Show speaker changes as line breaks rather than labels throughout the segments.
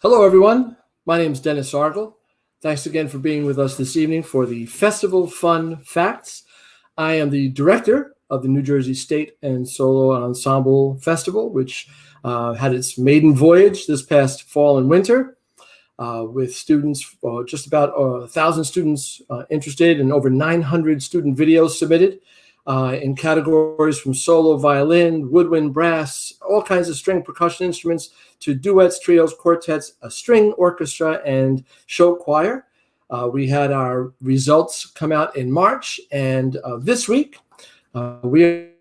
Hello, everyone. My name is Dennis Argel. Thanks again for being with us this evening for the Festival Fun Facts. I am the director of the New Jersey State and Solo Ensemble Festival, which had its maiden voyage this past fall and winter with students, just about 1,000 students interested and over 900 student videos submitted in categories from solo violin, woodwind, brass, all kinds of string percussion instruments, to duets, trios, quartets, a string orchestra, and show choir. We had our results come out in March, and this week we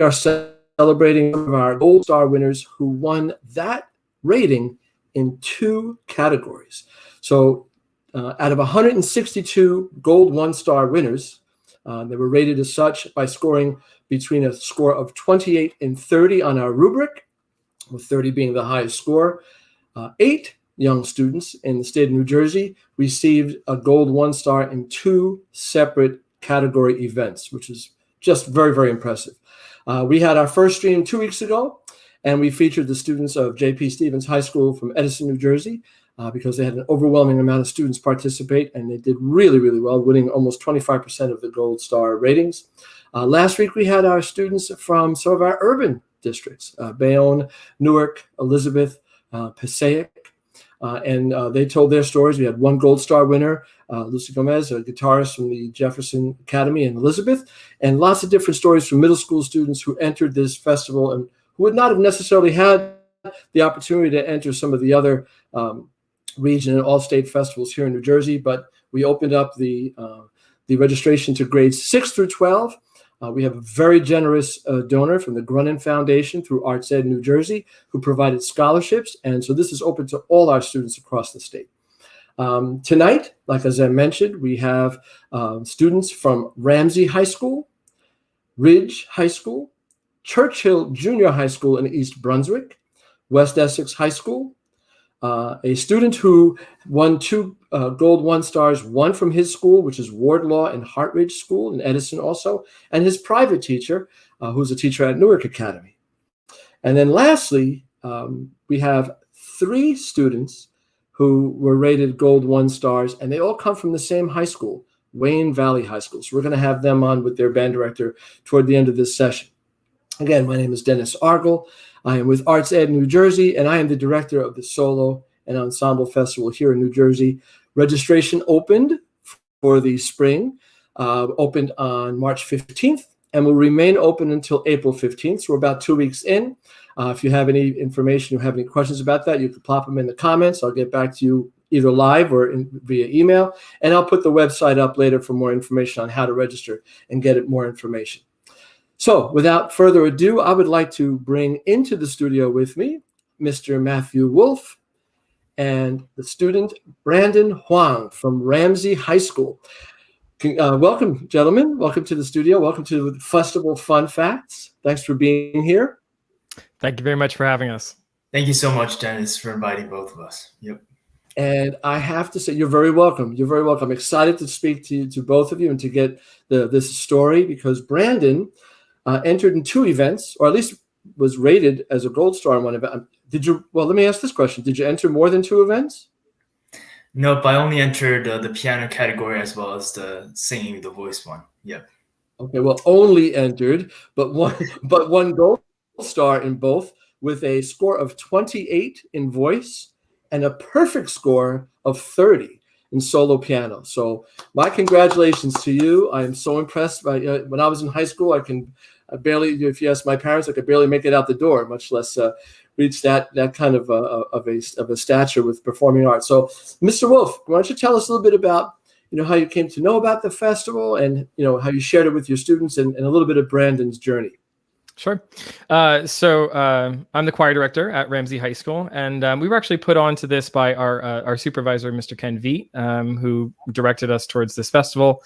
are celebrating some of our Gold Star winners who won that rating in 2 categories. So out of 162 Gold 1-star winners, they were rated as such by scoring between a score of 28 and 30 on our rubric, with 30 being the highest score. 8 young students in the state of New Jersey received a Gold 1-star in 2 separate category events, which is just very, very impressive. We had our first stream 2 weeks ago, and we featured the students of J.P. Stevens High School from Edison, New Jersey, because they had an overwhelming amount of students participate, and they did really, really well, winning almost 25% of the Gold Star ratings. Last week, we had our students from some of our urban districts, Bayonne, Newark, Elizabeth, Passaic, and they told their stories. We had 1 Gold Star winner, Lucy Gomez, a guitarist from the Jefferson Academy in Elizabeth, and lots of different stories from middle school students who entered this festival and who would not have necessarily had the opportunity to enter some of the other region and all-state festivals here in New Jersey, but we opened up the registration to grades 6 through 12. We have a very generous donor from the Grunin Foundation through Arts Ed New Jersey who provided scholarships, and so this is open to all our students across the state. Tonight, like as I mentioned, we have students from Ramsey High School, Ridge High School, Churchill Junior High School in East Brunswick, West Essex High School, a student who won 2 Gold 1-stars, one from his school, which is Wardlaw and Hartridge School in Edison also, and his private teacher, who's a teacher at Newark Academy. And then lastly, we have 3 students who were rated Gold 1-stars, and they all come from the same high school, Wayne Valley High School. So we're going to have them on with their band director toward the end of this session. Again, my name is Dennis Argel. I am with Arts Ed New Jersey, and I am the director of the Solo and Ensemble Festival here in New Jersey. Registration opened for the spring, opened on March 15th, and will remain open until April 15th. So we're about 2 weeks in. If you have any information or have any questions about that, you can plop them in the comments. I'll get back to you either live or via email, and I'll put the website up later for more information on how to register and get it more information. So without further ado, I would like to bring into the studio with me Mr. Matthew Wolf and the student Brandon Huang from Ramsey High School. Welcome, gentlemen. Welcome to the studio. Welcome to the Festival Fun Facts. Thanks for being here.
Thank you very much for having us.
Thank you so much, Dennis, for inviting both of us. Yep.
And I have to say, you're very welcome. You're very welcome. I'm excited to speak to both of you and to get this story, because Brandon entered in 2 events, or at least was rated as a Gold Star in 1 event. Let me ask this question. Did you enter more than 2 events?
Nope, I only entered the piano category as well as the singing, the voice one. Yep.
Okay, well, only entered, but one Gold Star in both, with a score of 28 in voice and a perfect score of 30 in solo piano. So my congratulations to you. I am so impressed by when I was in high school, I barely, if you ask my parents, I could barely make it out the door, much less reach that kind of a stature with performing arts. So Mr. Wolf, why don't you tell us a little bit about how you came to know about the festival, and how you shared it with your students, and a little bit of Brandon's journey.
Sure. So I'm the choir director at Ramsey High School, and we were actually put on to this by our supervisor, Mr. Ken Veet, who directed us towards this festival.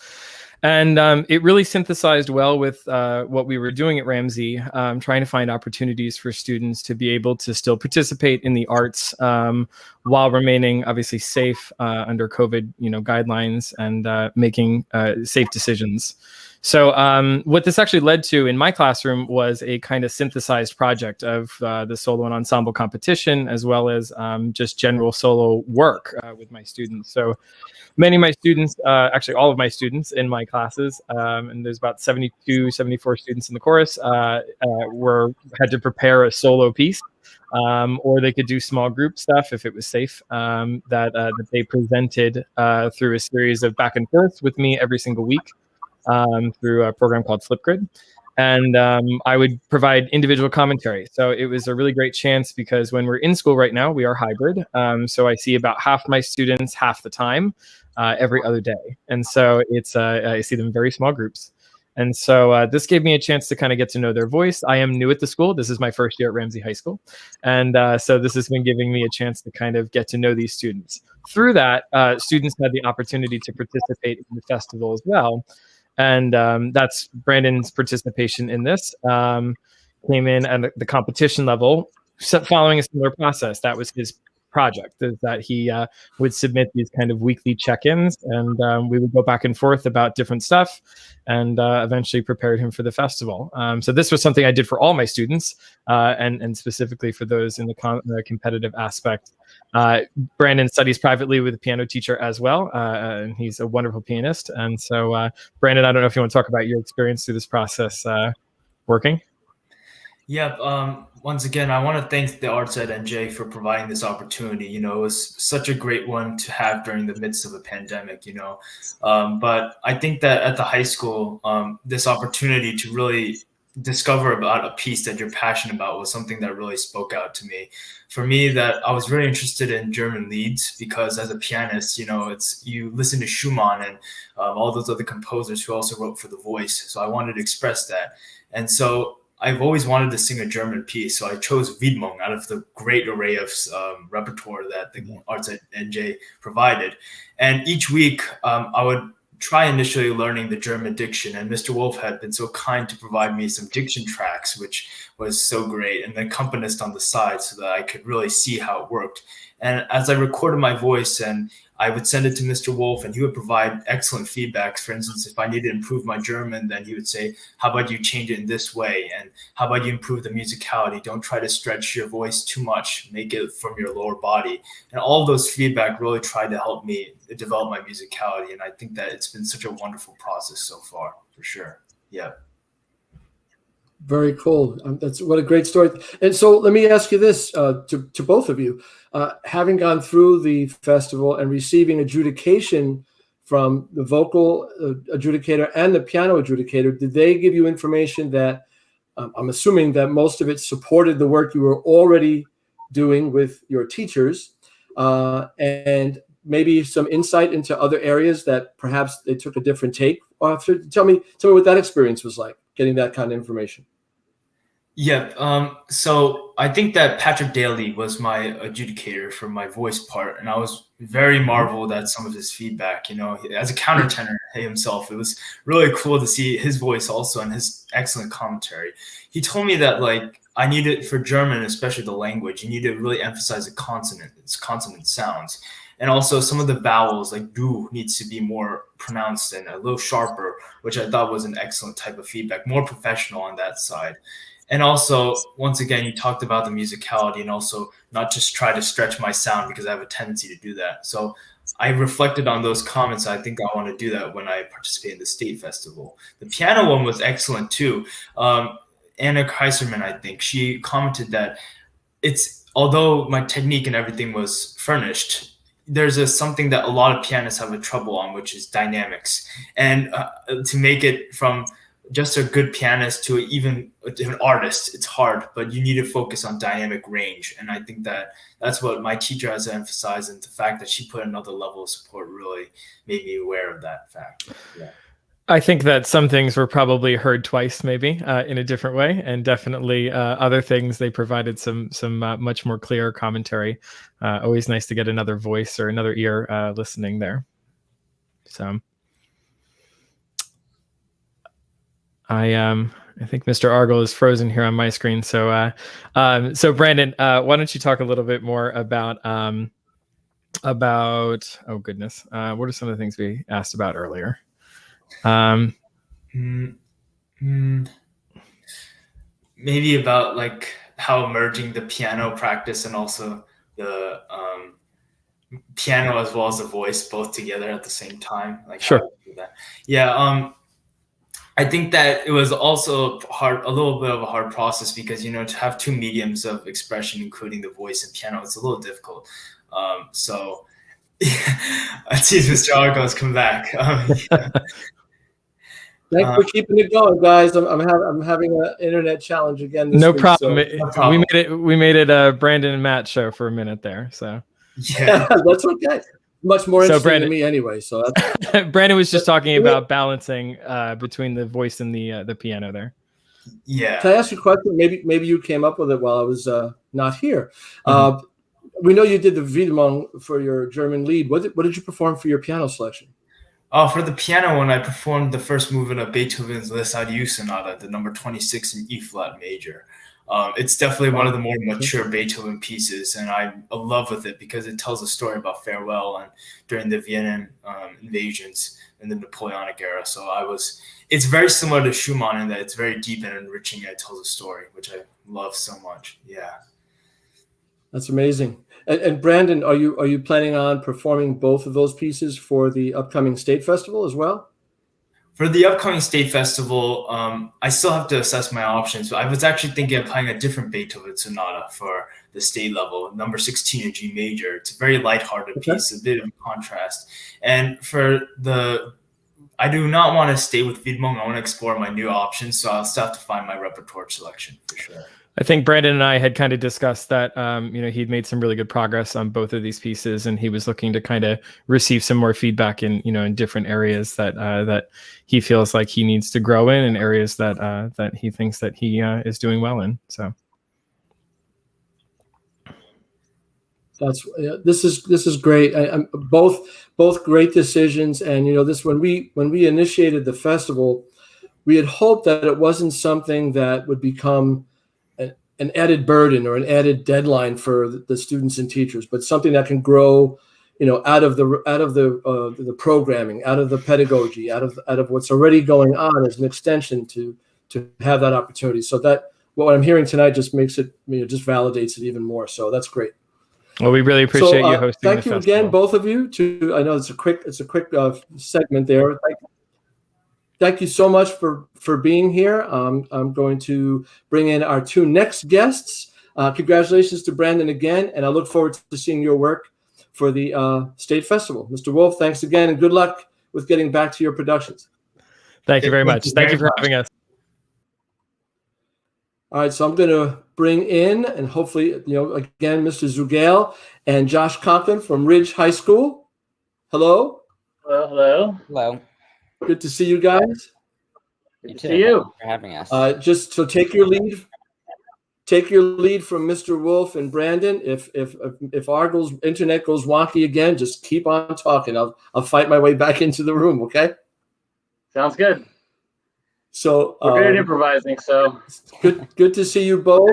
And it really synthesized well with what we were doing at Ramsey, trying to find opportunities for students to be able to still participate in the arts while remaining obviously safe under COVID guidelines, and making safe decisions. So what this actually led to in my classroom was a kind of synthesized project of the solo and ensemble competition, as well as just general solo work with my students. So many of my students, actually all of my students in my classes, and there's about 72, 74 students in the chorus, had to prepare a solo piece. Or they could do small group stuff if it was safe, that they presented through a series of back and forth with me every single week through a program called Flipgrid. And I would provide individual commentary. So it was a really great chance because when we're in school right now, we are hybrid. So I see about half my students half the time every other day. And so I see them in very small groups. And so this gave me a chance to kind of get to know their voice. I am new at the school. This is my first year at Ramsey High School. And so this has been giving me a chance to kind of get to know these students. Through that, students had the opportunity to participate in the festival as well. And that's Brandon's participation in this. Came in at the competition level, following a similar process. That was his project, is that he would submit these kind of weekly check-ins, and we would go back and forth about different stuff, and eventually prepared him for the festival. So this was something I did for all my students, and specifically for those in the competitive aspect. Brandon studies privately with a piano teacher as well, and he's a wonderful pianist. And so, Brandon, I don't know if you want to talk about your experience through this process working.
Yeah, once again, I want to thank the Arts at NJ for providing this opportunity. It was such a great one to have during the midst of a pandemic, But I think that at the high school, this opportunity to really discover about a piece that you're passionate about was something that really spoke out to me. For me, that I was very interested in German lieds because as a pianist, you listen to Schumann and all those other composers who also wrote for the voice. So I wanted to express that. And so I've always wanted to sing a German piece, so I chose Widmung out of the great array of repertoire that the Arts at NJ provided. And each week, I would try initially learning the German diction, and Mr. Wolf had been so kind to provide me some diction tracks, which was so great, and the accompanist on the side so that I could really see how it worked. And as I recorded my voice and I would send it to Mr. Wolf, and he would provide excellent feedbacks. For instance, if I needed to improve my German, then he would say, how about you change it in this way? And how about you improve the musicality? Don't try to stretch your voice too much. Make it from your lower body. And all of those feedback really tried to help me develop my musicality. And I think that it's been such a wonderful process so far, for sure. Yeah.
Very cool. That's what a great story. And so let me ask you this to both of you. Having gone through the festival and receiving adjudication from the vocal adjudicator and the piano adjudicator, did they give you information that I'm assuming that most of it supported the work you were already doing with your teachers, and maybe some insight into other areas that perhaps they took a different take? Tell me what that experience was like, getting that kind of information.
Yeah, so I think that Patrick Daly was my adjudicator for my voice part, and I was very marveled at some of his feedback. As a countertenor himself, it was really cool to see his voice also and his excellent commentary. He told me that I needed, for German, especially the language, you need to really emphasize the consonant sounds. And also some of the vowels, like du, needs to be more pronounced and a little sharper, which I thought was an excellent type of feedback, more professional on that side. And also, once again, you talked about the musicality and also not just try to stretch my sound because I have a tendency to do that. So I reflected on those comments. I think I want to do that when I participate in the state festival. The piano one was excellent too. Anna Kaiserman, I think, she commented that although my technique and everything was furnished, there's something that a lot of pianists have a trouble on, which is dynamics. And to make it from just a good pianist to even an artist, it's hard, but you need to focus on dynamic range. And I think that that's what my teacher has emphasized, and the fact that she put another level of support really made me aware of that fact. Yeah.
I think that some things were probably heard twice, maybe in a different way, and definitely other things they provided some much more clear commentary. Always nice to get another voice or another ear listening there. So I think Mr. Argel is frozen here on my screen. So so Brandon, why don't you talk a little bit more about oh goodness, what are some of the things we asked about earlier?
Mm, mm, maybe about like how merging the piano practice and also the piano as well as the voice both together at the same time, like how
Sure.
to do that. Yeah, I think that it was also hard, a little bit of a hard process because to have two mediums of expression, including the voice and piano, it's a little difficult. So, I see Mr. Argos come back.
Thanks for keeping it going, guys. I'm having an internet challenge again this
No
week.
problem.
So
No problem.
We made it a Brandon and Matt show for a minute there. So
Yeah,
that's okay. Much more
So,
interesting
Brandon-
than me anyway. So that's,
Brandon was just talking about balancing between the voice and the piano there.
yeah.
can I ask you a question? Maybe you came up with it while I was not here.
Mhm.
We know you did the Wiedemann for your German lead. What did you perform for your piano selection?
For the piano one, I performed the first movement of Beethoven's Les Adieux Sonata, the number 26 in E flat major. It's definitely one of the more mature Beethoven pieces, and I'm in love with it because it tells a story about farewell and during the Vienna invasions in the Napoleonic era. So it's very similar to Schumann in that it's very deep and enriching, and it tells a story, which I love so much. Yeah.
That's amazing. And Brandon, are you planning on performing both of those pieces for the upcoming state festival as well?
For the upcoming state festival, I still have to assess my options. I was actually thinking of playing a different Beethoven sonata for the state level, number 16 in G major. It's a very lighthearted piece, a bit of a contrast. And I do not want to stay with Wiedemann. I want to explore my new options, so I'll still have to find my repertoire selection for sure.
I think Brandon and I had kind of discussed that, he'd made some really good progress on both of these pieces, and he was looking to kind of receive some more feedback in different areas that he feels like he needs to grow in, and areas that he thinks that he is doing well in. So
This is great. Both great decisions, and this when we initiated the festival, we had hoped that it wasn't something that would become an added burden or an added deadline for the students and teachers, but something that can grow, out of the programming, out of the pedagogy, out of what's already going on as an extension to have that opportunity. So that what I'm hearing tonight just makes it, just validates it even more. So that's great.
Well, we really appreciate you hosting.
Thank you again, both of you. I know it's a quick segment there. Thank you so much for being here. I'm going to bring in our two next guests. Congratulations to Brandon again, and I look forward to seeing your work for the state festival. Mr. Wolf, thanks again, and good luck with getting back to your productions.
Thank you very much. Thank you for having us.
All right, so I'm going to bring in, and hopefully, again, Mr. Zugale and Josh Conklin from Ridge High School. Hello.
Hello.
Good to see you guys.
Good to see you.
For having us.
Just so take your lead. Take your lead from Mr. Wolf and Brandon. If Argle's internet goes wonky again, just keep on talking. I'll fight my way back into the room. Okay.
Sounds good.
So
we're good at improvising. So
good to see you both.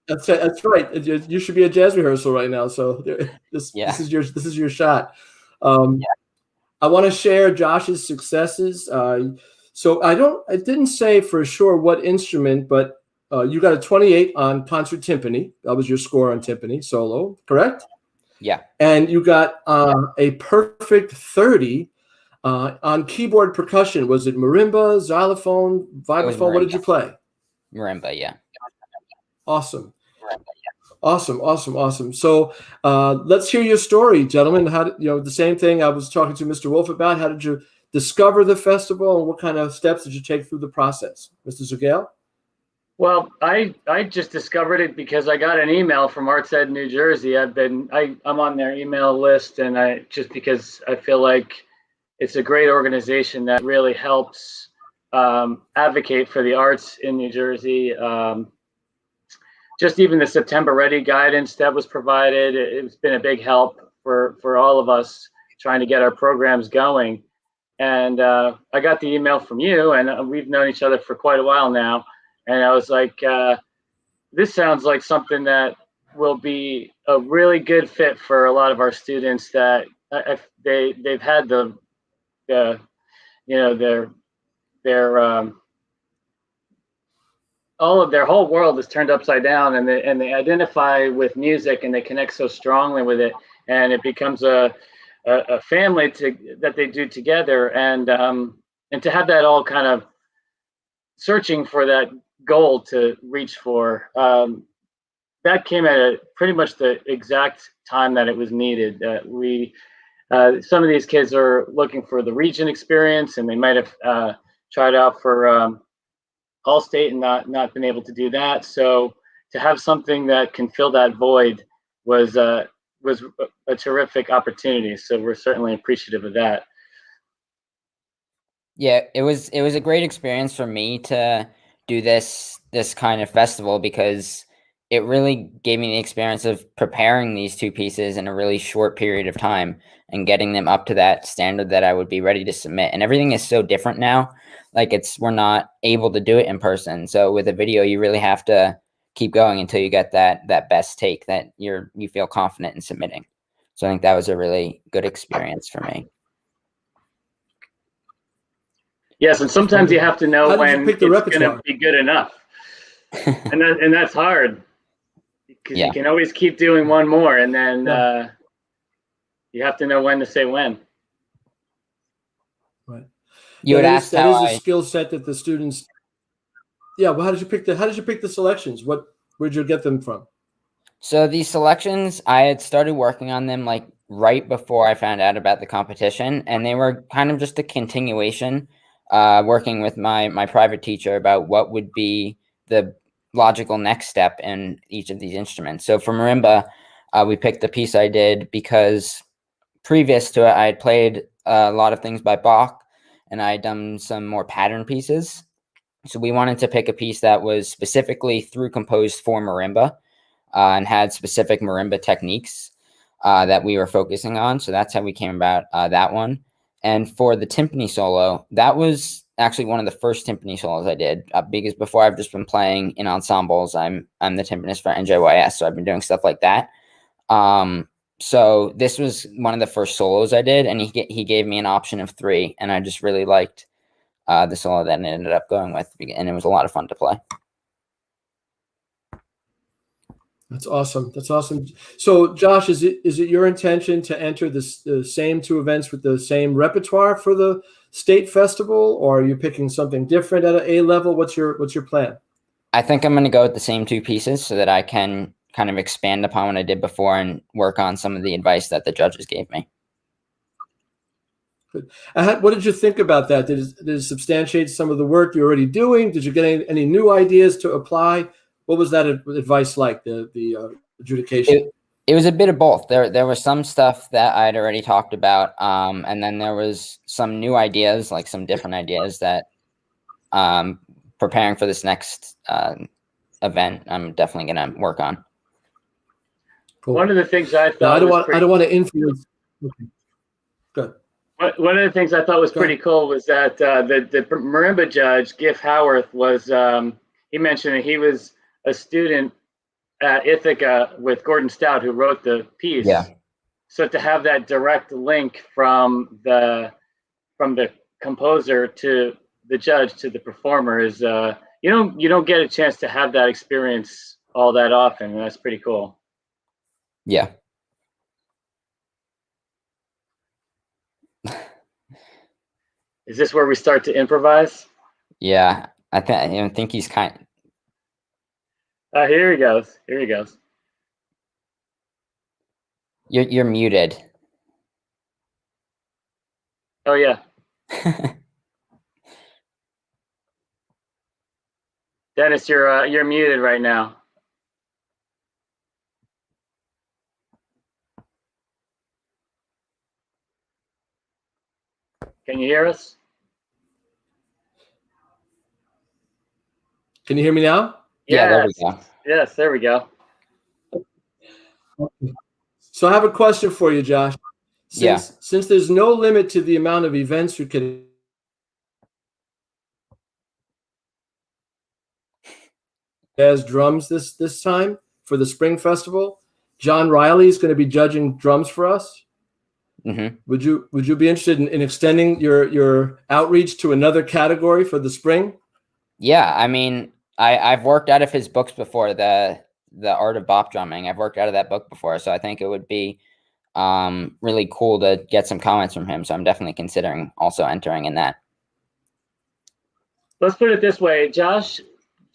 That's right. You should be at jazz rehearsal right now. So this is your shot. I want to share Josh's successes. So I didn't say for sure what instrument, but you got a 28 on concert timpani. That was your score on timpani solo, correct?
Yeah.
And you got a perfect 30 on keyboard percussion. Was it marimba, xylophone, vibraphone? What did you play?
Marimba, yeah.
Awesome. Awesome. So let's hear your story, gentlemen. How the same thing I was talking to Mr. Wolf about. How did you discover the festival, and what kind of steps did you take through the process, Mr. Zugale?
Well, I just discovered it because I got an email from Arts Ed New Jersey. I'm on their email list, and because I feel like it's a great organization that really helps advocate for the arts in New Jersey. Just even the September Ready guidance that was provided, it's been a big help for all of us trying to get our programs going. And I got the email from you, and we've known each other for quite a while now. And I was like, this sounds like something that will be a really good fit for a lot of our students that they've had their all of their whole world is turned upside down, and they identify with music, and they connect so strongly with it, and it becomes a family that they do together, and to have that all kind of searching for that goal to reach for, that came at pretty much the exact time that it was needed. Some of these kids are looking for the region experience, and they might have tried out for All-State and not been able to do that. So to have something that can fill that void was a terrific opportunity. So we're certainly appreciative of that.
Yeah, it was a great experience for me to do this kind of festival, because it really gave me the experience of preparing these two pieces in a really short period of time and getting them up to that standard that I would be ready to submit. And everything is so different now. Like, we're not able to do it in person. So with a video, you really have to keep going until you get that best take that you feel confident in submitting. So I think that was a really good experience for me.
Yes, and sometimes you have to know when it's going to be good enough, and that's hard, because you can always keep doing one more, and then you have to know when to say when.
Right.
You would ask
that is a skill set that the students. Yeah. Well, how did you pick the selections? Where'd you get them from?
So these selections, I had started working on them like right before I found out about the competition, and they were kind of just a continuation, working with my private teacher about what would be the logical next step in each of these instruments. So for marimba, we picked the piece I did because previous to it, I had played a lot of things by Bach, and I had done some more pattern pieces. So we wanted to pick a piece that was specifically composed for marimba, and had specific marimba techniques that we were focusing on. So that's how we came about that one. And for the timpani solo, that was actually one of the first timpani solos I did, because before I've just been playing in ensembles. I'm the timpanist for NJYS, so I've been doing stuff like that. So this was one of the first solos I did, and he gave me an option of 3, and I just really liked the solo that I ended up going with, and it was a lot of fun to play.
That's awesome. That's awesome. So, Josh, is it your intention to enter the same 2 events with the same repertoire for the state festival, or are you picking something different at an A level? What's your plan?
I think I'm going to go with the same 2 pieces so that I can kind of expand upon what I did before and work on some of the advice that the judges gave me.
Good. What did you think about that? Did it substantiate some of the work you're already doing? Did you get any new ideas to apply? What was that advice like, the adjudication?
It was a bit of both. There was some stuff that I'd already talked about, and then there was some new ideas, like some different ideas that preparing for this next event, I'm definitely going to work on.
Cool.
One of the things I thought
I don't want to influence. Okay. Good.
One of the things I thought was pretty cool was that the marimba judge, Giff Howarth, was he mentioned that he was a student at Ithaca with Gordon Stout, who wrote the piece.
Yeah.
So to have that direct link from the composer to the judge to the performer is you don't get a chance to have that experience all that often, and that's pretty cool.
Yeah.
Is this where we start to improvise?
Yeah, I think he's kind.
Here he goes. Here he goes.
You're muted.
Oh yeah. Dennis, you're muted right now. Can you hear us?
Can you hear me now?
Yeah, there we go.
Yes, there we go.
So I have a question for you, Josh. Since there's no limit to the amount of events you can as drums this time for the Spring Festival, John Riley is going to be judging drums for us.
Mm-hmm.
Would you be interested in extending your outreach to another category for the spring?
Yeah, I mean, I've worked out of his books before, the Art of Bop Drumming. I've worked out of that book before, so I think it would be really cool to get some comments from him. So I'm definitely considering also entering in that.
Let's put it this way, Josh.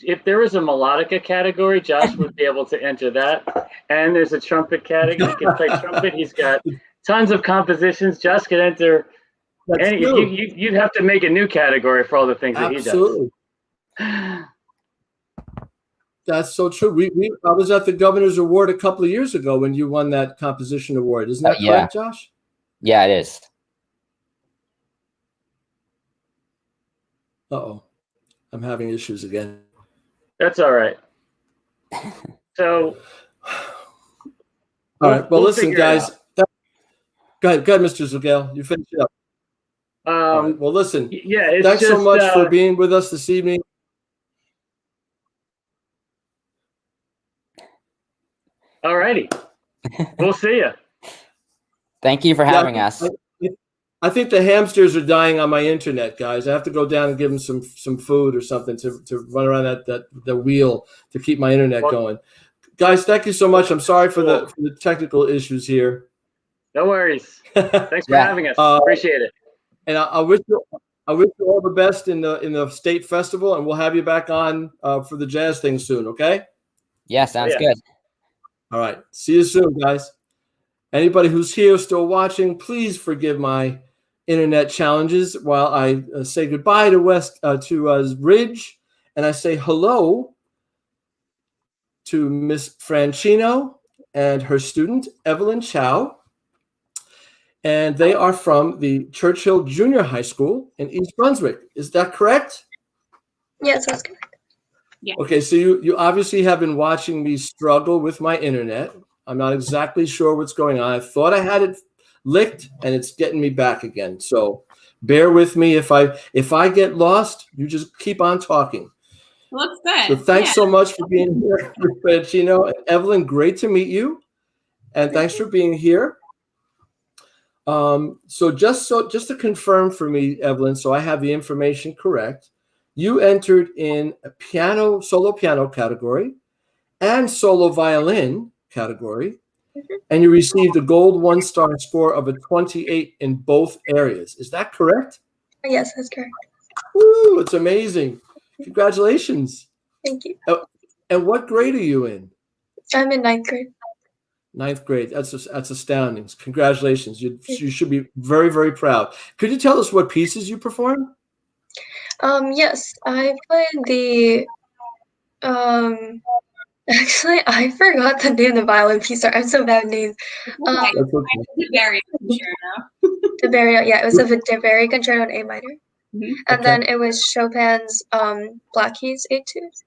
If there was a melodica category, Josh would be able to enter that. And there's a trumpet category. He can play trumpet. He's got tons of compositions. Josh could enter.
That's
And
true.
you'd have to make a new category for all the things that he does.
Absolutely. That's so true. I was at the Governor's Award a couple of years ago when you won that composition award. Isn't that correct, Josh?
Yeah, it is.
Uh-oh. I'm having issues again.
That's all right. So,
all right. Well, listen, guys. Go ahead, Mr. Zugel. You finish it up. Right. Well, listen.
Yeah.
Thanks so much for being with us this evening.
All righty. We'll see you.
Thank you for having us.
I think the hamsters are dying on my internet, guys. I have to go down and give them some food or something to run around the wheel to keep my internet going. Guys, thank you so much. I'm sorry for the technical issues here.
No worries. Thanks for having us. Appreciate it.
And I wish you all the best in the state festival, and we'll have you back on for the jazz thing soon. Okay?
Yeah, sounds good.
All right. See you soon, guys. Anybody who's here still watching, please forgive my internet challenges while I say goodbye to Ridge, and I say hello to Miss Franchino and her student, Evelyn Chow. And they are from the Churchill Junior High School in East Brunswick. Is that correct?
Yes, that's correct.
Yeah. Okay, so you obviously have been watching me struggle with my internet. I'm not exactly sure what's going on. I thought I had it licked, and it's getting me back again. So bear with me. If I get lost, you just keep on talking.
Looks good.
So thanks so much for being here, Franchino. And Evelyn, great to meet you. And thanks for being here. So just to confirm for me, Evelyn, so I have the information correct, you entered in a solo piano category and solo violin category, and you received a gold 1-star score of a 28 in both areas. Is that correct?
Yes, that's correct.
Woo, it's amazing. Congratulations.
Thank you.
And what grade are you in?
I'm in 9th grade.
9th grade. That's astounding. Congratulations. You should be very, very proud. Could you tell us what pieces you performed?
Yes, I played the actually I forgot the name of the violin piece. Sorry, I'm so bad at names.
Very
the Barry, yeah, it was a Barry concerto in A minor.
Mm-hmm.
And then it was Chopin's Black Keys Etudes.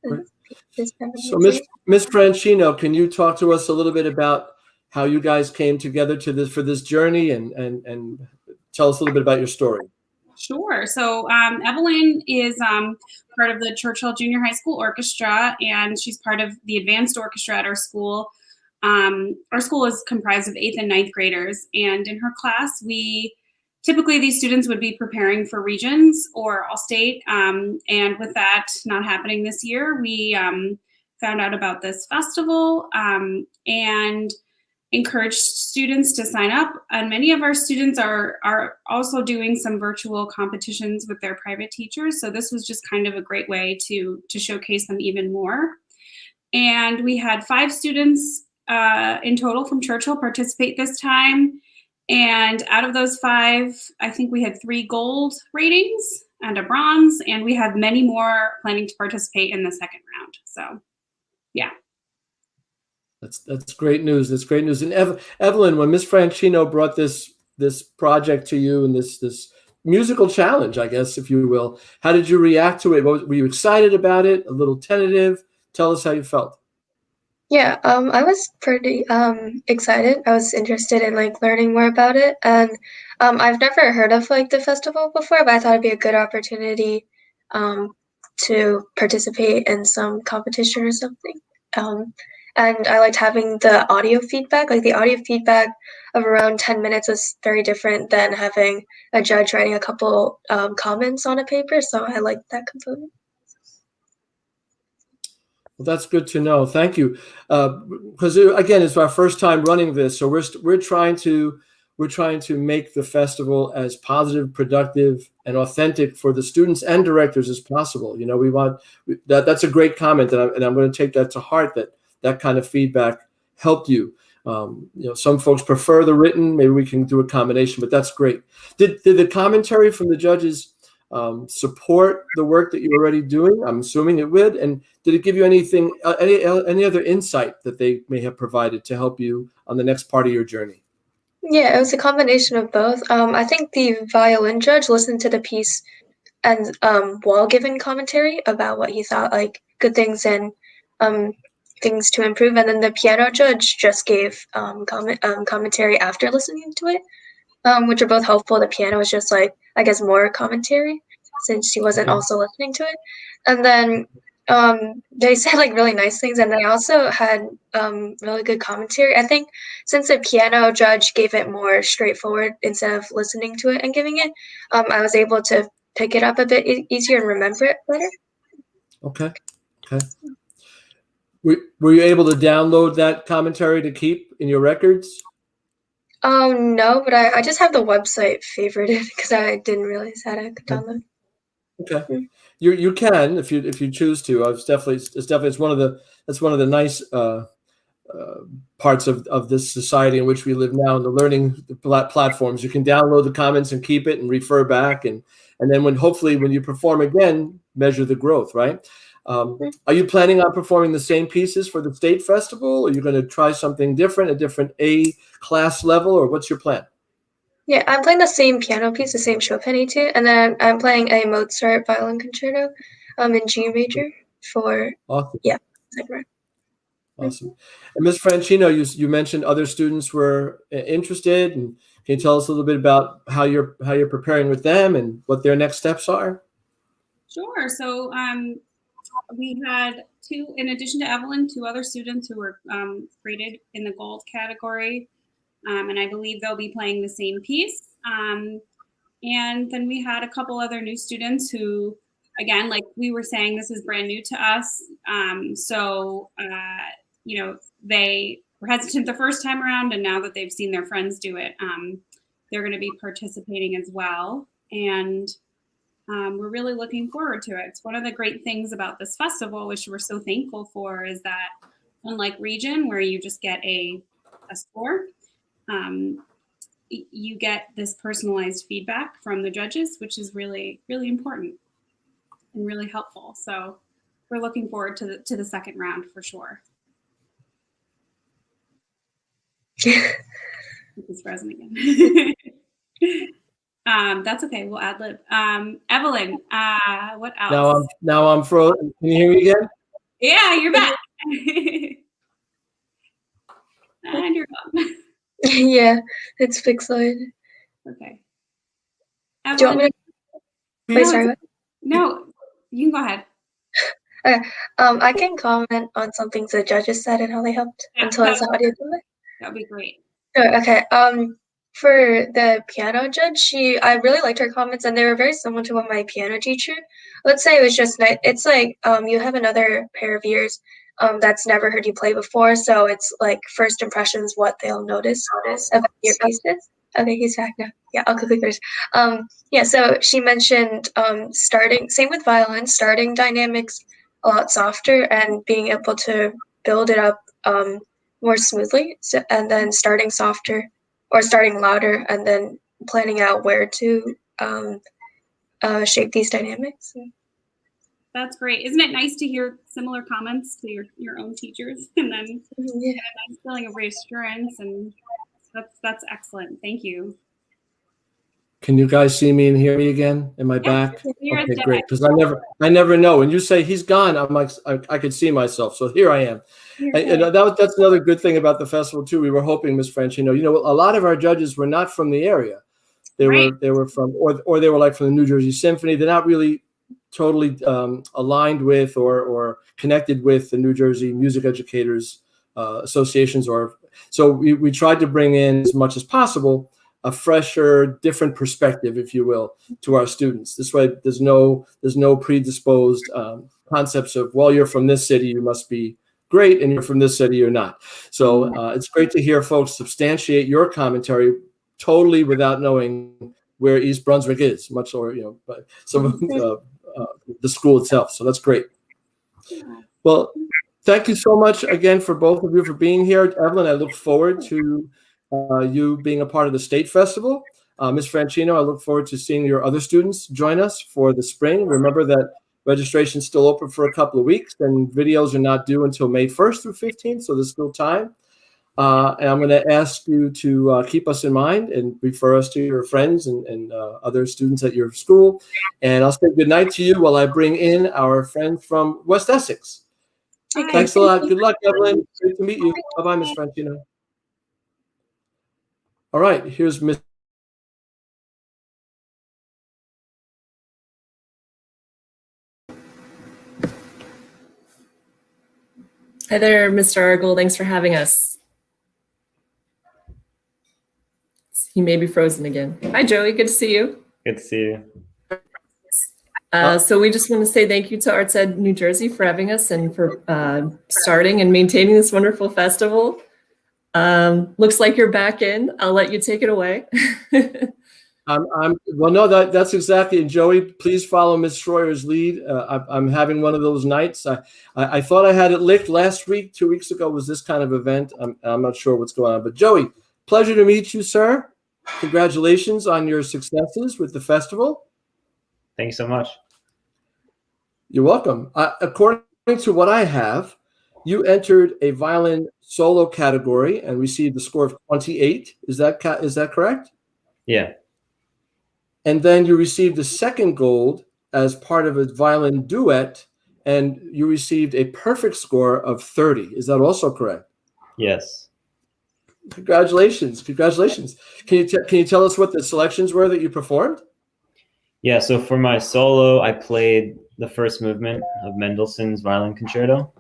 So Miss Franchino, can you talk to us a little bit about how you guys came together for this journey and tell us a little bit about your story?
Sure. So Evelyn is part of the Churchill Junior High School Orchestra, and she's part of the advanced orchestra at our school. Our school is comprised of 8th and 9th graders, and in her class, typically these students would be preparing for regions or all-state, and with that not happening this year, we found out about this festival and encouraged students to sign up. And many of our students are also doing some virtual competitions with their private teachers, so this was just kind of a great way to showcase them even more. And we had 5 students in total from Churchill participate this time. And out of those 5, I think we had 3 gold ratings and a bronze, and we have many more planning to participate in the second round. So, yeah.
That's great news. That's great news. And Evelyn, when Miss Franchino brought this project to you and this musical challenge, I guess, if you will, how did you react to it? Were you excited about it? A little tentative? Tell us how you felt.
Yeah, I was pretty excited. I was interested in learning more about it, and I've never heard of the festival before, but I thought it'd be a good opportunity to participate in some competition or something. and I liked having the audio feedback. Like the audio feedback of around 10 minutes was very different than having a judge writing a couple comments on a paper. So I liked that component.
Well, that's good to know. Thank you. Because again, it's our first time running this, so we're trying to make the festival as positive, productive, and authentic for the students and directors as possible. You know, we want that. That's a great comment, and I'm going to take that to heart. That kind of feedback helped you. You know, some folks prefer the written. Maybe we can do a combination, but that's great. Did the commentary from the judges support the work that you're already doing? I'm assuming it would. And did it give you anything, any other insight that they may have provided to help you on the next part of your journey?
Yeah, it was a combination of both. I think the violin judge listened to the piece and while giving commentary about what he thought, like good things and things to improve. And then the piano judge just gave commentary after listening to it, which are both helpful. The piano was just like, I guess, more commentary since she wasn't also listening to it. And then they said like really nice things, and they also had really good commentary. I think since the piano judge gave it more straightforward instead of listening to it and giving it, I was able to pick it up a bit easier and remember it better.
Okay. Were you able to download that commentary to keep in your records?
No, but I just have the website favorited because I didn't realize that I could download.
Okay, you can if you choose to. It's one of the nice parts of this society in which we live now, in the learning platforms. You can download the comments and keep it and refer back, and then hopefully when you perform again, measure the growth. Right? Are you planning on performing the same pieces for the state festival? Are you going to try something different, a different A class level, or what's your plan?
Yeah, I'm playing the same piano piece, the same Chopin etude, and then I'm playing a Mozart violin concerto in G major for
Awesome.
second round.
Awesome. And Ms. Franchino, you mentioned other students were interested, and can you tell us a little bit about how you're preparing with them and what their next steps are?
Sure. So we had in addition to Evelyn, 2 other students who were rated in the gold category. And I believe they'll be playing the same piece. And then we had a couple other new students who, again, like we were saying, this is brand new to us. You know, they were hesitant the first time around, and now that they've seen their friends do it, they're going to be participating as well. And we're really looking forward to it. It's one of the great things about this festival, which we're so thankful for, is that unlike Region, where you just get a score, you get this personalized feedback from the judges, which is really, really important and really helpful. So we're looking forward to the second round for sure. It's frozen again. That's okay. We'll ad lib. Evelyn, what else?
Now I'm frozen. Can you hear me again?
Yeah, you're back. And you're gone.
Yeah, it's pixelated.
Okay.
Do you want me to? Wait, sorry. What?
No, you can go ahead.
Okay. I can comment on some things the judges said and how they helped until I saw audio.
That'd be great.
Sure, okay. For the piano judge, I really liked her comments, and they were very similar to what my piano teacher would say. It was just nice. It's like you have another pair of ears that's never heard you play before, so it's like first impressions, what they'll notice about your pieces. Okay, he's back now. Yeah, I'll quickly first. Yeah, so she mentioned same with violin, starting dynamics a lot softer and being able to build it up more smoothly, and then starting softer or starting louder, and then planning out where to shape these dynamics.
That's great. Isn't it nice to hear similar comments to your own teachers, and then get a nice feeling of reassurance? And that's excellent. Thank you.
Can you guys see me and hear me again? Am I back?
Okay,
great. Because I never know. When you say he's gone, I'm like, I could see myself. So here I am. And that's another good thing about the festival too. We were hoping, Ms. Franchino, a lot of our judges were not from the area. They were from, or they were like from the New Jersey Symphony. They're not really totally aligned with or connected with the New Jersey music educators associations, or so we tried to bring in as much as possible a fresher, different perspective, if you will, to our students. This way, there's no predisposed concepts of, well, you're from this city, you must be great, and you're from this city, you're not. So it's great to hear folks substantiate your commentary totally without knowing where East Brunswick is, much or but some of the school itself. So that's great. Well, thank you so much again for both of you for being here. Evelyn, I look forward to you being a part of the state festival. Ms. Franchino, I look forward to seeing your other students join us for the spring. Remember that registration is still open for a couple of weeks, and videos are not due until May 1st through 15th, so there's still time. And I'm going to ask you to keep us in mind and refer us to your friends and other students at your school. And I'll say good night to you while I bring in our friends from West Essex.
Hi.
Thanks a lot. Good luck, Evelyn. Great to meet you. Bye-bye, Ms. Franchino. All right, here's Ms.
Hi there, Mr. Argel. Thanks for having us. He may be frozen again. Hi, Joey. Good to see you.
Good to see you.
So we just want to say thank you to Arts Ed New Jersey for having us and for starting and maintaining this wonderful festival. Looks like you're back in. I'll let you take it away.
Well, no, that's exactly. And Joey, please follow Ms. Schroyer's lead. I'm having one of those nights. I thought I had it licked last week. 2 weeks ago was this kind of event. I'm not sure what's going on. But Joey, pleasure to meet you, sir. Congratulations on your successes with the festival.
Thank you so much.
You're welcome. According to what I have, you entered a violin solo category and received a score of 28. Is that correct?
Yeah.
And then you received a second gold as part of a violin duet, and you received a perfect score of 30. Is that also correct?
Yes.
Congratulations. Congratulations. Can you tell us what the selections were that you performed?
Yeah, so for my solo, I played the first movement of Mendelssohn's Violin Concerto.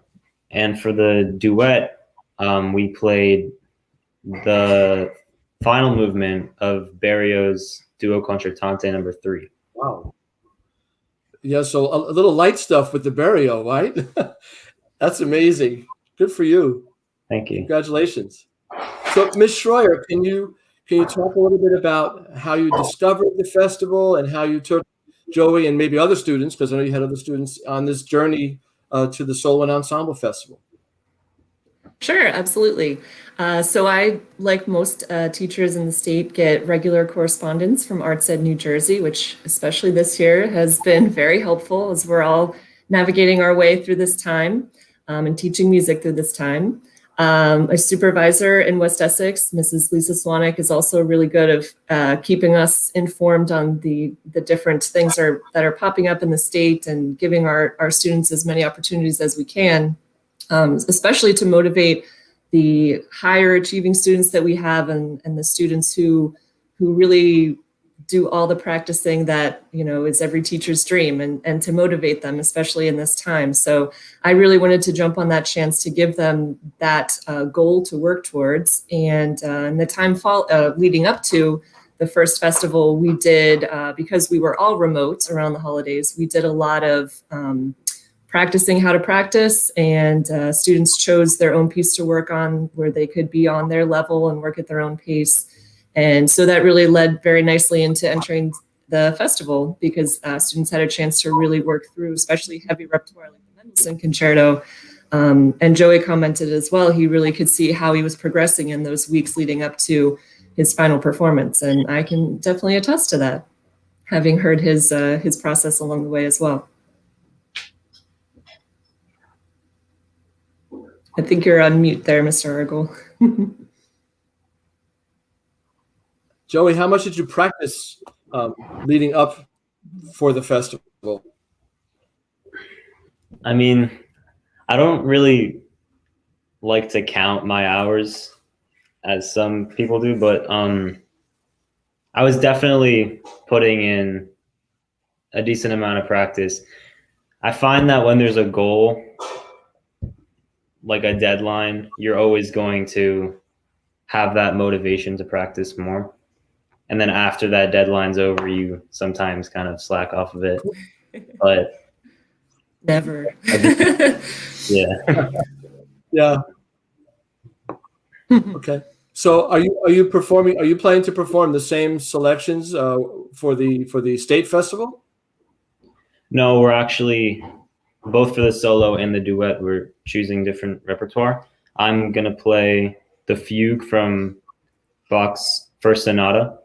And for the duet, we played the final movement of Berrioz's Duo Concertante No. 3.
Wow. Yeah, so a little light stuff with the Berrio, right? That's amazing. Good for you.
Thank you.
Congratulations. So, Ms. Schroyer, can you talk a little bit about how you discovered the festival and how you took Joey and maybe other students, because I know you had other students, on this journey to the Solo and Ensemble Festival?
Sure, absolutely. So I, like most teachers in the state, get regular correspondence from Arts Ed New Jersey, which especially this year has been very helpful as we're all navigating our way through this time and teaching music through this time. A supervisor in West Essex, Mrs. Lisa Swanek, is also really good of keeping us informed on the different things that are popping up in the state and giving our students as many opportunities as we can, especially to motivate the higher achieving students that we have and the students who really do all the practicing that, is every teacher's dream, and to motivate them, especially in this time. So I really wanted to jump on that chance to give them that goal to work towards. And in the time leading up to the first festival, we did, because we were all remote around the holidays, we did a lot of practicing how to practice, and students chose their own piece to work on where they could be on their level and work at their own pace. And so that really led very nicely into entering the festival, because students had a chance to really work through, especially heavy repertoire like the Mendelssohn Concerto. And Joey commented as well, he really could see how he was progressing in those weeks leading up to his final performance. And I can definitely attest to that, having heard his process along the way as well. I think you're on mute there, Mr. Argel.
Joey, how much did you practice leading up for the festival?
I mean, I don't really like to count my hours as some people do, but I was definitely putting in a decent amount of practice. I find that when there's a goal, like a deadline, you're always going to have that motivation to practice more. And then after that deadline's over, you sometimes kind of slack off of it. But
Never.
yeah.
Yeah. Okay. So are you performing? Are you planning to perform the same selections for the state festival?
No, we're actually both for the solo and the duet. We're choosing different repertoire. I'm gonna play the fugue from Bach's First Sonata,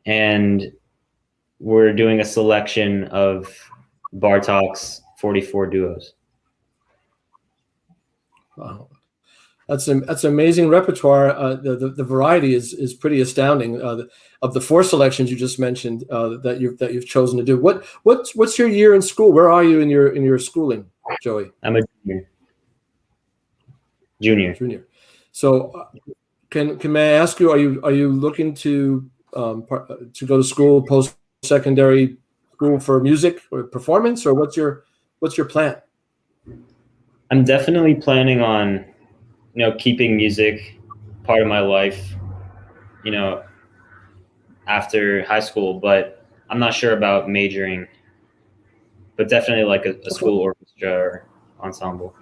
and we're doing a selection of Bartók's 44 duos.
Wow. That's amazing repertoire. The variety is pretty astounding. Of the 4 selections you just mentioned that you've chosen to do. What's your year in school? Where are you in your schooling, Joey?
I'm a junior.
Junior. So, may I ask you? Are you looking to go to school, post-secondary school for music or performance, or what's your plan?
I'm definitely planning on, keeping music part of my life, after high school, but I'm not sure about majoring, but definitely like a school orchestra or ensemble.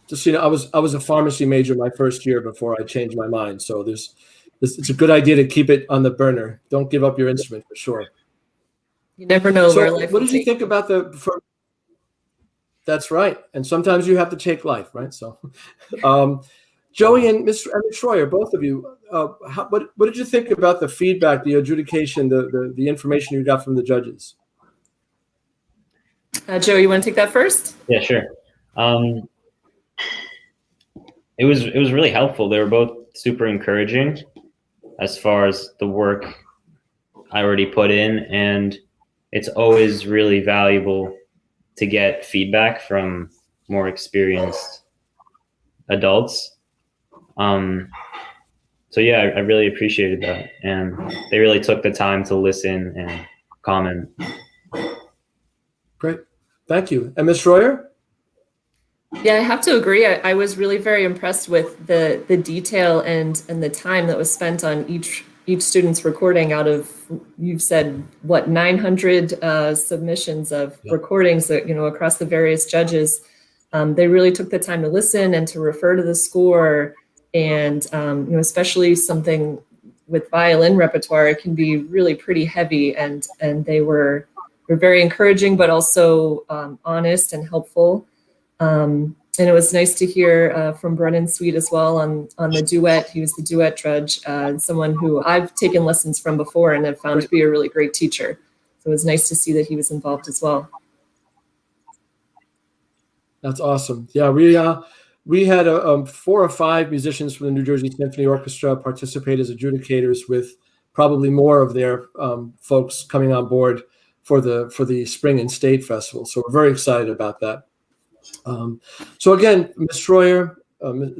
Just, I was a pharmacy major my first year before I changed my mind. So it's a good idea to keep it on the burner. Don't give up your instrument for sure.
You never know where life
what
will
did you
take
think about That's right. And sometimes you have to take life, right? So, Joey and Ms. Schroyer, both of you, what did you think about the feedback, the adjudication, the information you got from the judges?
Joey, you want to take that first?
Yeah, sure. It was really helpful. They were both super encouraging as far as the work I already put in, and it's always really valuable to get feedback from more experienced adults. So yeah, I really appreciated that, and they really took the time to listen and comment.
Great, thank you. And Ms. Schroyer?
Yeah, I have to agree. I was really very impressed with the detail and the time that was spent on each student's recording. Out of, you've said, what, 900 submissions of recordings that, across the various judges. They really took the time to listen and to refer to the score, and especially something with violin repertoire, it can be really pretty heavy, and they were very encouraging, but also honest and helpful. And it was nice to hear from Brennan Sweet as well on the duet. He was the duet judge, someone who I've taken lessons from before and have found to be a really great teacher. So it was nice to see that he was involved as well.
That's awesome. Yeah, we had 4 or 5 musicians from the New Jersey Symphony Orchestra participate as adjudicators, with probably more of their folks coming on board for the Spring and State Festival. So we're very excited about that. So again, Ms. Schroyer,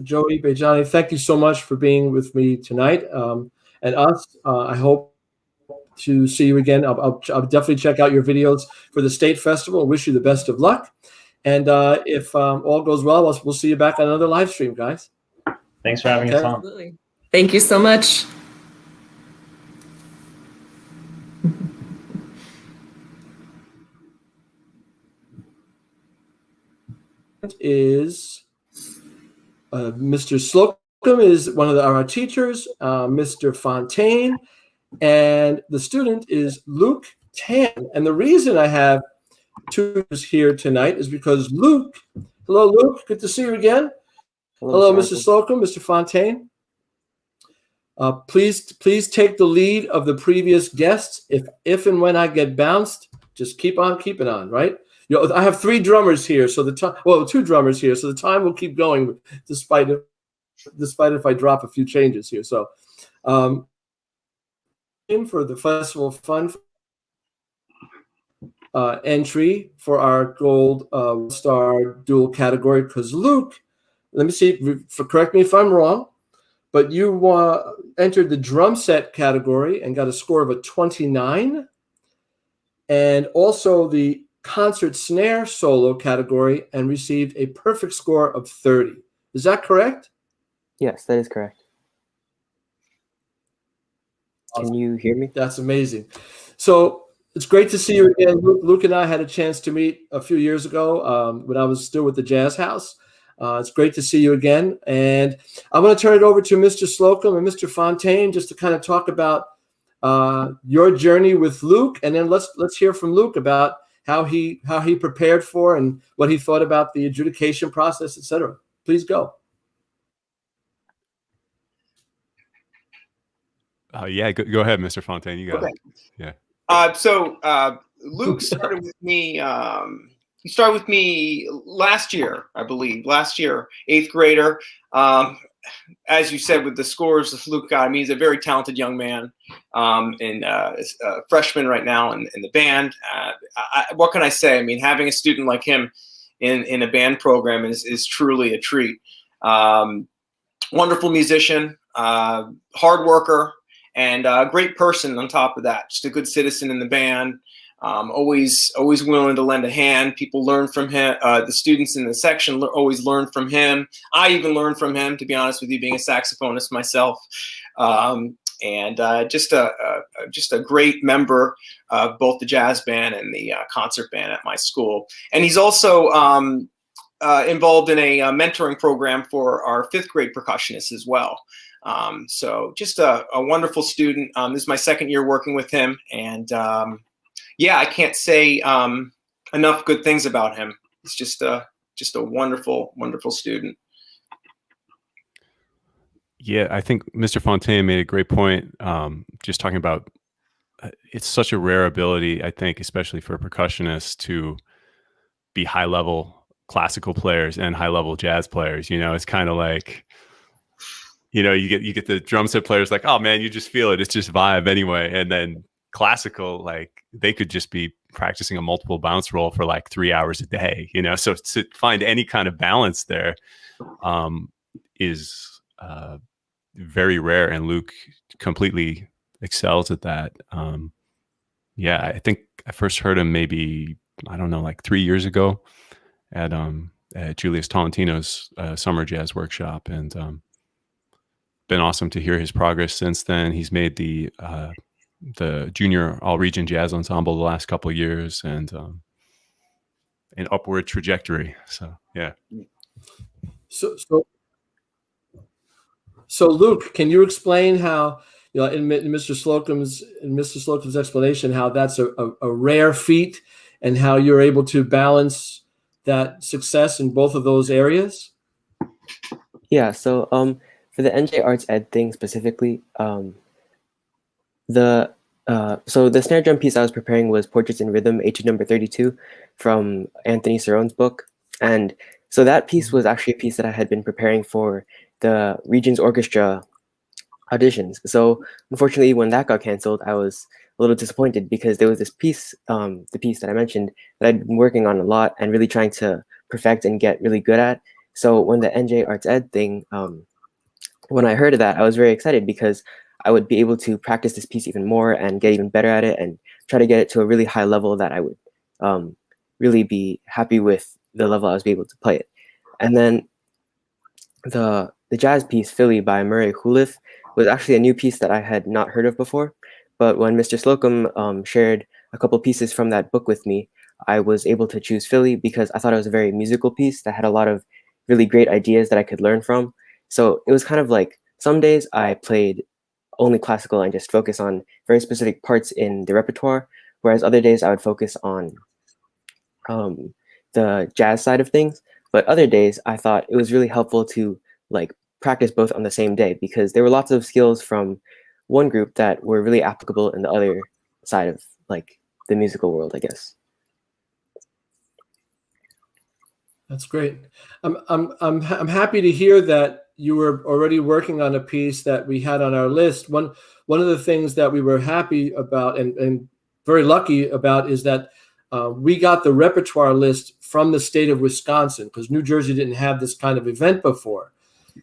Joey, Bejani, thank you so much for being with me tonight. And us, I hope to see you again. I'll definitely check out your videos for the State Festival. Wish you the best of luck. And if all goes well, we'll see you back on another live stream, guys.
Thanks for having us on.
Absolutely. Thank you so much.
Is Mr. Slocum is one of our teachers, Mr. Fontaine, and the student is Luke Tan. And the reason I have tutors here tonight is because Luke, hello Luke, good to see you again. Hello Mr. Slocum, Mr. Fontaine. Please take the lead of the previous guests. If and when I get bounced, just keep on keeping on, right? I have 3 drummers here, so 2 drummers here, so the time will keep going despite if I drop a few changes here. So, for the Festival Fun entry for our Gold Star Dual category, because Luke, let me see, correct me if I'm wrong, but you entered the drum set category and got a score of a 29, and also the concert snare solo category and received a perfect score of 30. Is that correct?
Yes, that is correct. Can you hear me?
That's amazing. So it's great to see you again. Luke and I had a chance to meet a few years ago when I was still with the Jazz House. It's great to see you again. And I want to turn it over to Mr. Slocum and Mr. Fontaine just to kind of talk about your journey with Luke. And then let's hear from Luke about how he prepared for and what he thought about the adjudication process, etc. Please go.
Yeah, go ahead, Mr. Fontaine. You got
Okay.
it. Yeah.
Luke started with me. He started with me last year, I believe. Last year, 8th grader. As you said, with the scores that Luke got, I mean, he's a very talented young man, and a freshman right now in the band. What can I say? I mean, having a student like him in a band program is truly a treat. Wonderful musician, hard worker, and a great person on top of that. Just a good citizen in the band. Always willing to lend a hand. People learn from him. The students in the section always learn from him. I even learned from him, to be honest with you, being a saxophonist myself. And just a great member of both the jazz band and the concert band at my school. And he's also involved in a mentoring program for our 5th grade percussionists as well. So just a wonderful student. This is my 2nd year working with him, and yeah, I can't say enough good things about him. He's just a wonderful, wonderful student.
Yeah, I think Mr. Fontaine made a great point. Just talking about it's such a rare ability, I think, especially for percussionists, to be high-level classical players and high-level jazz players. You know, it's kind of like, you know, you get the drum set players like, oh man, you just feel it. It's just vibe anyway. And then classical, like they could just be practicing a multiple bounce roll for like 3 hours a day, you know? So to find any kind of balance there is very rare. And Luke completely excels at that. Yeah, I think I first heard him maybe, I don't know, like 3 years ago at Julius Tolentino's summer jazz workshop. And been awesome to hear his progress since then. He's made the junior all-region jazz ensemble the last couple of years, and an upward trajectory. So yeah.
So Luke, can you explain how, you know, in Mr. Slocum's explanation, how that's a rare feat and how you're able to balance that success in both of those areas?
Yeah. So for the NJ Arts Ed thing specifically, so the snare drum piece I was preparing was Portraits in Rhythm, Etude number 32 from Anthony Cerrone's book. And so that piece was actually a piece that I had been preparing for the Regions Orchestra auditions. So unfortunately, when that got canceled, I was a little disappointed because there was this piece, the piece that I mentioned, that I'd been working on a lot and really trying to perfect and get really good at. So when the NJ Arts Ed thing, when I heard of that, I was very excited because I would be able to practice this piece even more and get even better at it and try to get it to a really high level that I would really be happy with the level I was able to play it. And then the jazz piece, Philly by Murray Hulith, was actually a new piece that I had not heard of before. But when Mr. Slocum shared a couple pieces from that book with me, I was able to choose Philly because I thought it was a very musical piece that had a lot of really great ideas that I could learn from. So it was kind of like some days I played only classical and just focus on very specific parts in the repertoire, whereas other days I would focus on the jazz side of things. But other days I thought it was really helpful to like practice both on the same day because there were lots of skills from one group that were really applicable in the other side of like the musical world, I guess.
That's great. I'm happy to hear that you were already working on a piece that we had on our list. One of the things that we were happy about and very lucky about is that we got the repertoire list from the state of Wisconsin because New Jersey didn't have this kind of event before.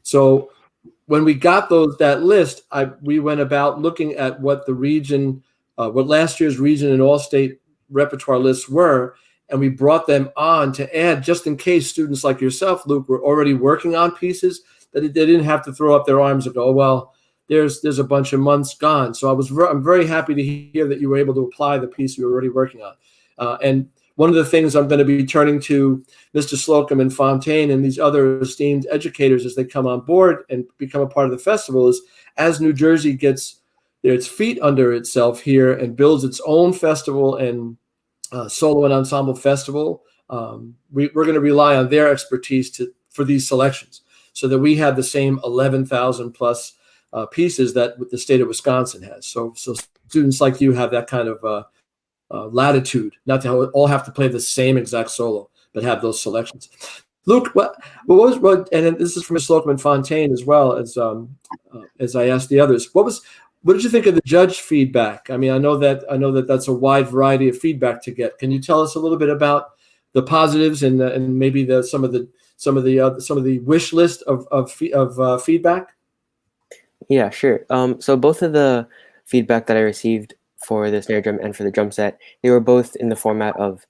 So when we got that list, we went about looking at what the region, what last year's region and all-state repertoire lists were, and we brought them on to add, just in case students like yourself, Luke, were already working on pieces, that they didn't have to throw up their arms and go, oh, well, there's a bunch of months gone. So I'm very happy to hear that you were able to apply the piece you were already working on. And one of the things I'm going to be turning to Mr. Slocum and Fontaine and these other esteemed educators as they come on board and become a part of the festival is, as New Jersey gets its feet under itself here and builds its own festival and solo and ensemble festival, we're going to rely on their expertise for these selections, so that we have the same 11,000 plus pieces that the state of Wisconsin has. So students like you have that kind of latitude, not to all have to play the same exact solo, but have those selections. Luke, and this is from Ms. Slocum and Fontaine as well, as I asked the others. What did you think of the judge feedback? I mean, I know that that's a wide variety of feedback to get. Can you tell us a little bit about the positives and maybe some of the wish list of feedback?
Yeah, sure. So both of the feedback that I received for the snare drum and for the drum set, they were both in the format of,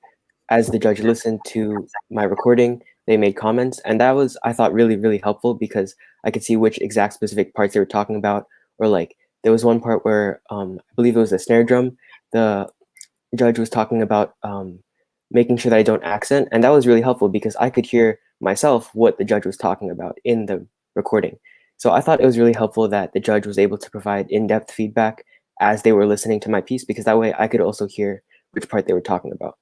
as the judge listened to my recording, they made comments, and that was, I thought, really, really helpful, because I could see which exact specific parts they were talking about. Or like, there was one part where I believe it was the snare drum, the judge was talking about making sure that I don't accent, and that was really helpful because I could hear myself what the judge was talking about in the recording. So I thought it was really helpful that the judge was able to provide in-depth feedback as they were listening to my piece, because that way I could also hear which part they were talking about.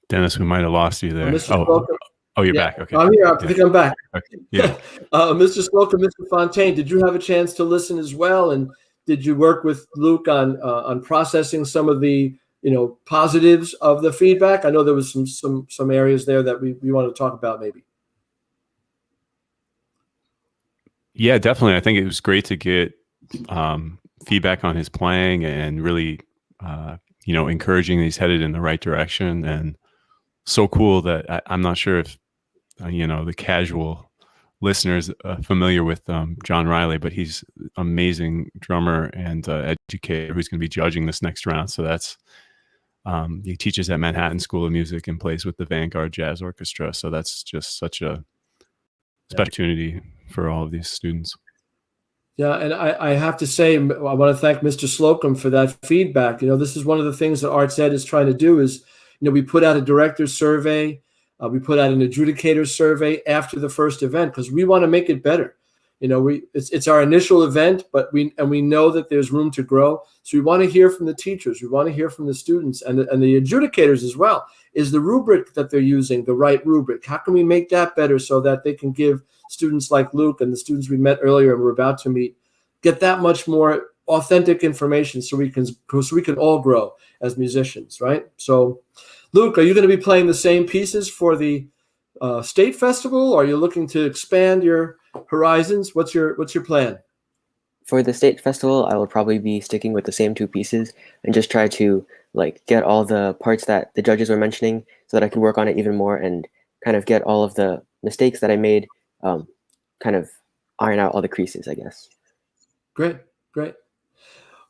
Dennis, we might have lost you there. You're back. Okay.
I'm here. I think I'm back.
Okay. Yeah.
Mr. Slocum, Mr. Fontaine, did you have a chance to listen as well? And did you work with Luke on processing some of the positives of the feedback? I know there was some areas there that we want to talk about maybe.
Yeah, definitely. I think it was great to get feedback on his playing and really, encouraging that he's headed in the right direction. And so cool that I'm not sure if, the casual listeners familiar with John Riley, but he's an amazing drummer and educator who's going to be judging this next round. So that's, he teaches at Manhattan School of Music and plays with the Vanguard Jazz Orchestra. So that's just such a special opportunity for all of these students.
Yeah, and I have to say, I want to thank Mr. Slocum for that feedback. This is one of the things that Arts Ed is trying to do is, we put out a director's survey, we put out an adjudicator's survey after the first event because we want to make it better. It's our initial event, but we know that there's room to grow. So we want to hear from the teachers, we want to hear from the students and the adjudicators as well. Is the rubric that they're using the right rubric? How can we make that better so that they can give students like Luke and the students we met earlier and we're about to meet, get that much more authentic information so we can all grow as musicians, right? So, Luke, are you going to be playing the same pieces for the state festival? Or are you looking to expand your horizons? What's your plan?
For the state festival, I will probably be sticking with the same two pieces and just try to get all the parts that the judges were mentioning so that I could work on it even more and kind of get all of the mistakes that I made, kind of iron out all the creases, I guess.
Great.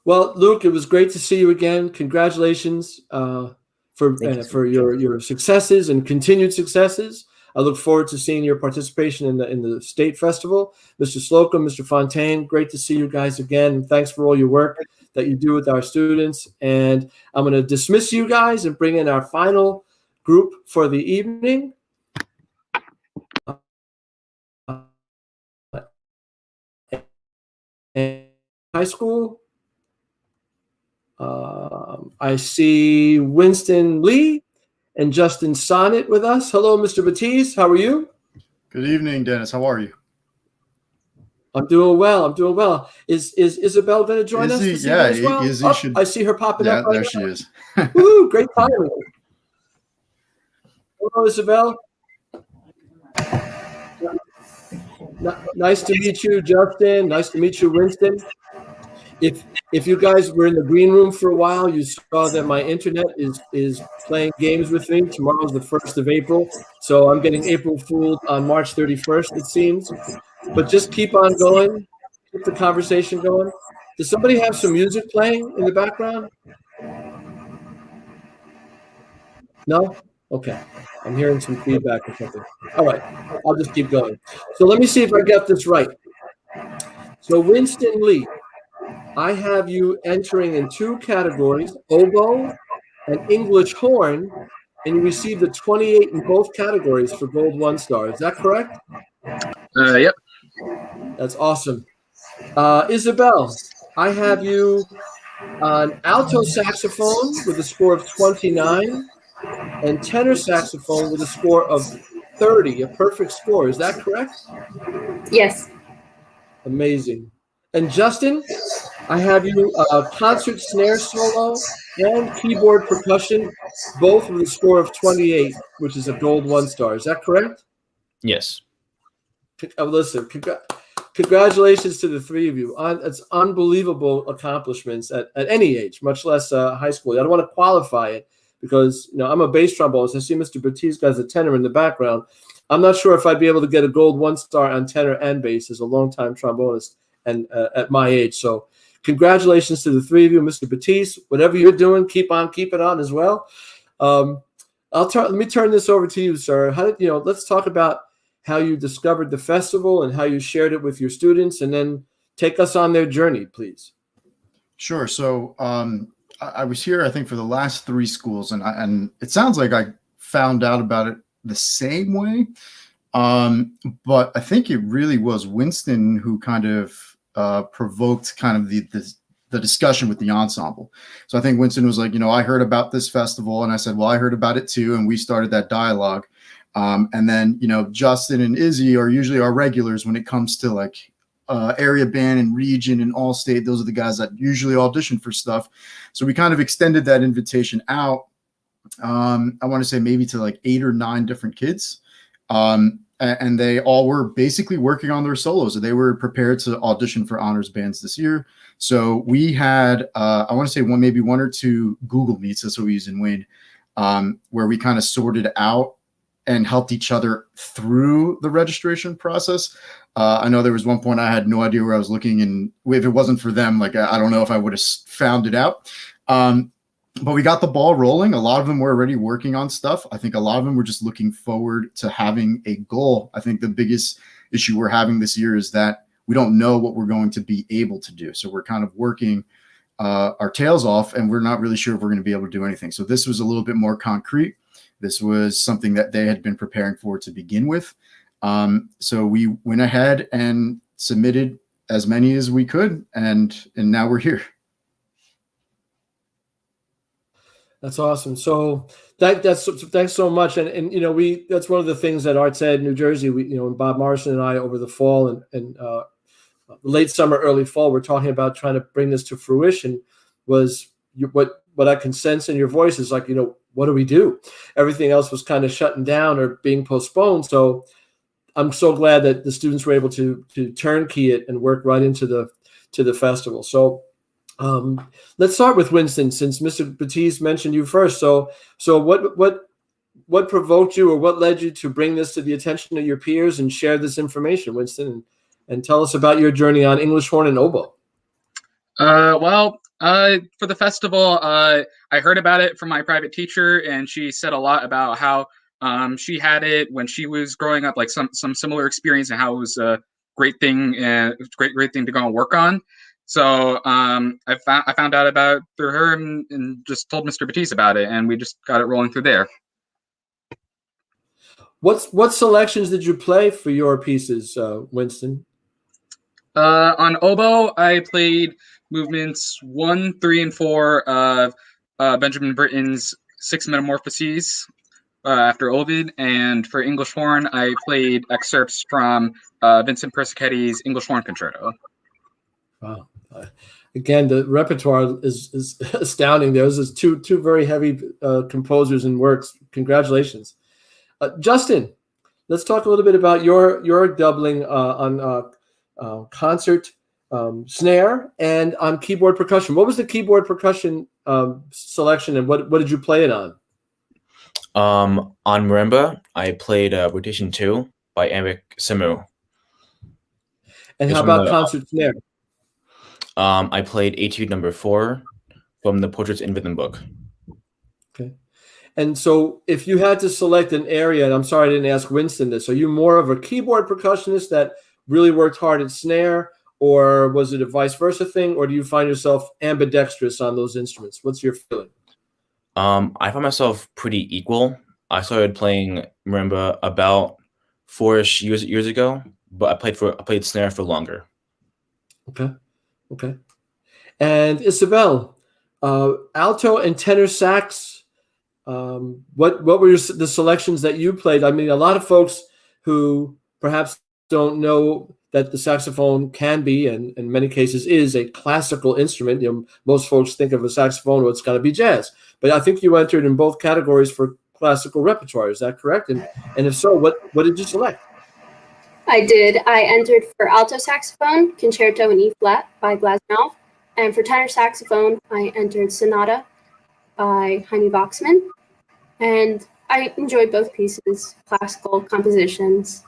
Well, Luke, it was great to see you again. Congratulations for your successes and continued successes. I look forward to seeing your participation in the state festival. Mr. Slocum, Mr. Fontaine, great to see you guys again. And thanks for all your work that you do with our students. And I'm going to dismiss you guys and bring in our final group for the evening. High school. I see Winston Lee and Justin Sonnet with us. Hello, Mr. Batiste. How are you?
Good evening, Dennis. How are you?
I'm doing well. Is Isabel going to join us this evening as well?
Izzy should.
I see her popping up.
Yeah, there she is.
Woo, great timing. Hello, Isabel. Nice to meet you, Justin. Nice to meet you, Winston. If you guys were in the green room for a while, you saw that my internet is playing games with me. Tomorrow's the 1st of April, so I'm getting April fooled on March 31st, it seems. But just keep on going. keep the conversation going. Does somebody have some music playing in the background? No? Okay. I'm hearing some feedback or something. All right. I'll just keep going. So let me see if I got this right. So Winston Lee, I have you entering in 2 categories, oboe and English horn, and you received a 28 in both categories for gold 1 star. Is that correct?
Yep.
That's awesome. Isabel, I have you on alto saxophone with a score of 29 and tenor saxophone with a score of 30, a perfect score. Is that correct?
Yes.
Amazing. And Justin, I have you concert snare solo and keyboard percussion, both with a score of 28, which is a gold 1 star. Is that correct?
Yes.
Listen, congratulations to the 3 of you. It's unbelievable accomplishments at any age, much less high school. I don't want to qualify it because I'm a bass trombonist. I see Mr. Batiste has a tenor in the background. I'm not sure if I'd be able to get a gold 1 star on tenor and bass as a longtime trombonist and at my age. So congratulations to the 3 of you, Mr. Batiste. Whatever you're doing, keep it on as well. Let me turn this over to you, sir. Let's talk about how you discovered the festival and how you shared it with your students, and then take us on their journey, please.
Sure. So I was here, I think, for the last 3 schools, and it sounds like I found out about it the same way. But I think it really was Winston who kind of provoked kind of the discussion with the ensemble. So I think Winston was like, I heard about this festival, and I said, well, I heard about it too, and we started that dialogue. And then, Justin and Izzy are usually our regulars when it comes to like area band and region and all state. Those are the guys that usually audition for stuff. So we kind of extended that invitation out. I want to say maybe to like 8 or 9 different kids. And they all were basically working on their solos. So they were prepared to audition for honors bands this year. So we had, I want to say maybe 1 or 2 Google Meets. That's what we use in Wayne, where we kind of sorted out and helped each other through the registration process. I know there was one point I had no idea where I was looking, and if it wasn't for them, like I don't know if I would have found it out. But we got the ball rolling. A lot of them were already working on stuff. I think a lot of them were just looking forward to having a goal. I think the biggest issue we're having this year is that we don't know what we're going to be able to do. So we're kind of working our tails off, and we're not really sure if we're going to be able to do anything. So this was a little bit more concrete. This was something that they had been preparing for to begin with. So we went ahead and submitted as many as we could, and now we're here.
That's awesome. So thanks so much. And that's one of the things that Arts Ed New Jersey, and Bob Morrison and I over the fall and late summer, early fall, we're talking about trying to bring this to fruition. What I can sense in your voice is like, what do we do? Everything else was kind of shutting down or being postponed. So I'm so glad that the students were able to turnkey it and work right into the festival. So let's start with Winston, since Mr. Batiste mentioned you first. So what provoked you, or what led you to bring this to the attention of your peers and share this information, Winston, and tell us about your journey on English horn and oboe?
For the festival, I heard about it from my private teacher, and she said a lot about how she had it when she was growing up, like some similar experience, and how it was a great thing and great thing to go and work on. So I found out about it through her, and just told Mr. Batiste about it, and we just got it rolling through there.
What selections did you play for your pieces, Winston?
On oboe, I played movements 1, 3, and 4 of Benjamin Britten's 6 Metamorphoses after Ovid, and for English horn, I played excerpts from Vincent Persichetti's English Horn Concerto.
Wow. Again, the repertoire is astounding. There's two very heavy composers and works. Congratulations. Justin, let's talk a little bit about your doubling on concert snare and on keyboard percussion. What was the keyboard percussion selection, and what did you play it on?
On Marimba, I played Rotation 2 by Eric Samu.
And
It's
how
from
about
the,
concert snare?
I played Etude number 4 from the Portraits in Rhythm book.
Okay. And so if you had to select an area, and I'm sorry I didn't ask Winston this, are you more of a keyboard percussionist that really worked hard at snare, or was it a vice versa thing, or do you find yourself ambidextrous on those instruments? What's your feeling?
I find myself pretty equal. I started playing marimba about 4-ish years ago, but I played snare for longer.
Okay. Okay. And Isabel, alto and tenor sax, what were the selections that you played? I mean, a lot of folks who perhaps don't know that the saxophone can be, and in many cases is, a classical instrument. You know, most folks think of a saxophone, well, it's got to be jazz. But I think you entered in both categories for classical repertoire. Is that correct? And if so, what did you select?
I did. I entered for alto saxophone, Concerto in E flat by Glasnow, and for tenor saxophone, I entered Sonata by Jaime Voxman, and I enjoyed both pieces, classical compositions.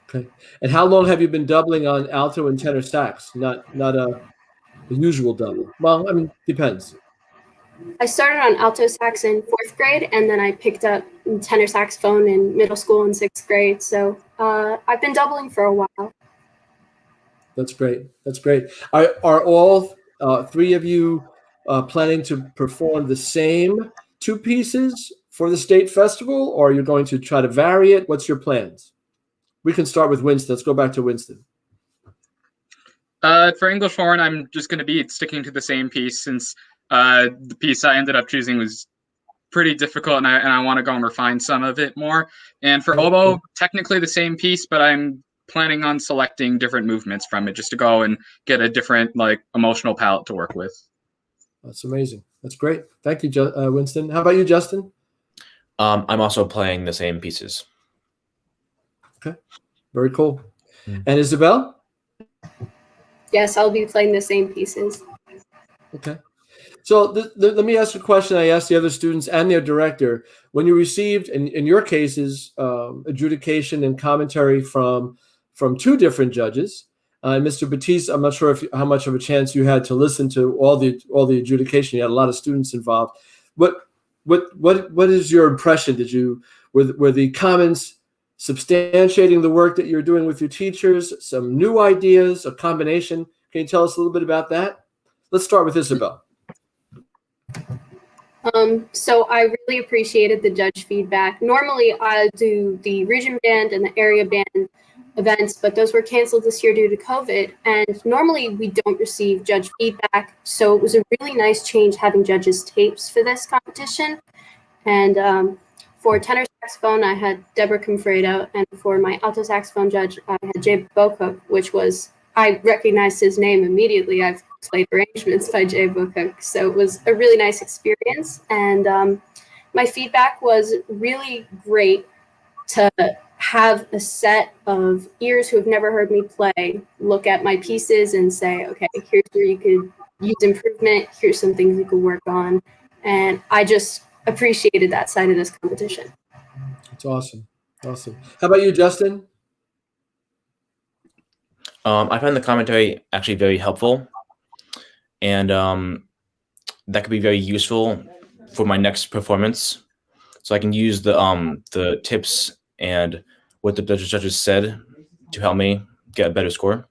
Okay. And how long have you been doubling on alto and tenor sax? Not a usual double. Well, I mean, depends.
I started on alto sax in 4th grade, and then I picked up tenor saxophone in middle school in 6th grade. So I've been doubling for a while.
That's great. That's great. Are all three of you planning to perform the same two pieces for the state festival, or are you going to try to vary it? What's your plans? We can start with Winston. Let's go back to Winston.
For English horn, I'm just going to be sticking to the same piece since the piece I ended up choosing was pretty difficult, and I want to go and refine some of it more. And for oboe, technically the same piece, but I'm planning on selecting different movements from it just to go and get a different emotional palette to work with.
That's amazing. That's great. Thank you, Winston. How about you, Justin?
I'm also playing the same pieces.
Okay, very cool. And Isabel?
Yes, I'll be playing the same pieces.
Okay. So let me ask a question I asked the other students and their director. When you received, in your cases, adjudication and commentary from two different judges, Mr. Batiste, I'm not sure how much of a chance you had to listen to all the adjudication. You had a lot of students involved. What is your impression? Were the comments substantiating the work that you're doing with your teachers? Some new ideas, a combination? Can you tell us a little bit about that? Let's start with Isabel.
So I really appreciated the judge feedback. Normally I do the region band and the area band events, but those were canceled this year due to COVID. And normally we don't receive judge feedback. So it was a really nice change having judges' tapes for this competition. And for tenor saxophone, I had Deborah Confredo. And for my alto saxophone judge, I had Jay Bocook, I recognized his name immediately. I've played arrangements by Jay Bocook, so it was a really nice experience. And my feedback was really great to have a set of ears who have never heard me play look at my pieces and say, okay, here's where you could use improvement, here's some things you could work on. And I just appreciated that side of this competition.
That's awesome. Awesome. How about you, Justin?
I find the commentary actually very helpful, and that could be very useful for my next performance. So I can use the tips and what the judges said to help me get a better score.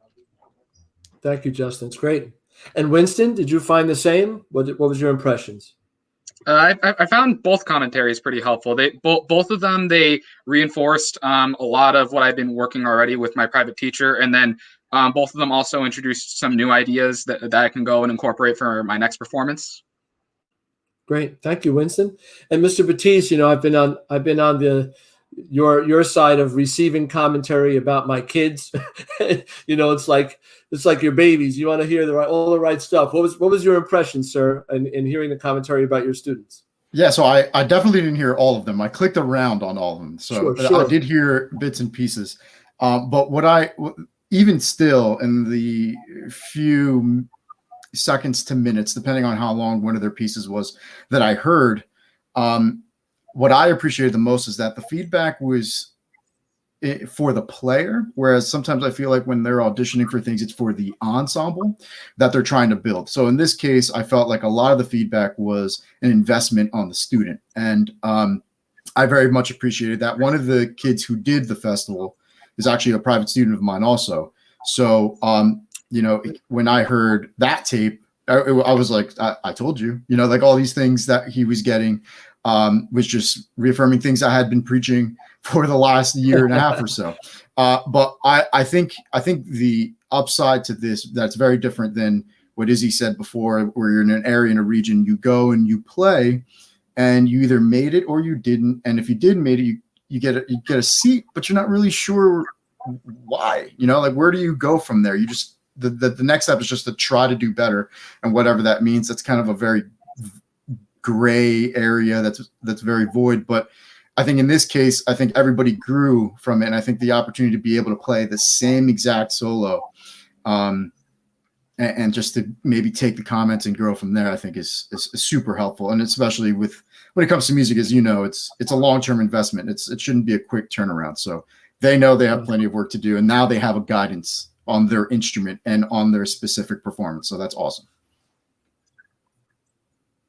Thank you, Justin. It's great. And Winston, did you find the same? What was your impressions?
I found both commentaries pretty helpful. Both of them, they reinforced a lot of what I've been working already with my private teacher, and then both of them also introduced some new ideas that I can go and incorporate for my next performance. Great,
thank you, Winston. And Mr. Batiste, I've been on your side of receiving commentary about my kids. It's like your babies. You want to hear all the right stuff. What was your impression, sir, in hearing the commentary about your students?
Yeah, so I definitely didn't hear all of them. I clicked around on all of them, so sure. I did hear bits and pieces. But even still, in the few seconds to minutes, depending on how long one of their pieces was, that I heard, what I appreciated the most is that the feedback was for the player, whereas sometimes I feel like when they're auditioning for things, it's for the ensemble that they're trying to build. So in this case, I felt like a lot of the feedback was an investment on the student, and I very much appreciated that. One of the kids who did the festival is actually a private student of mine also. So you know, when I heard that tape, I was like, I told you, you know, like all these things that he was getting was just reaffirming things I had been preaching for the last year and a half or so. But I think the upside to this, that's very different than what Izzy said before, where you're in an area, in a region, you go and you play and you either made it or you didn't. And if you did made it, you get a seat, but you're not really sure why, you know, like where do you go from there? You just, the next step is just to try to do better. And whatever that means, that's kind of a very gray area that's very void. But I think in this case, I think everybody grew from it. And I think the opportunity to be able to play the same exact solo and just to maybe take the comments and grow from there, I think is super helpful. And especially when it comes to music, as you know, it's a long-term investment. It shouldn't be a quick turnaround. So they know they have plenty of work to do, and now they have a guidance on their instrument and on their specific performance. So that's awesome.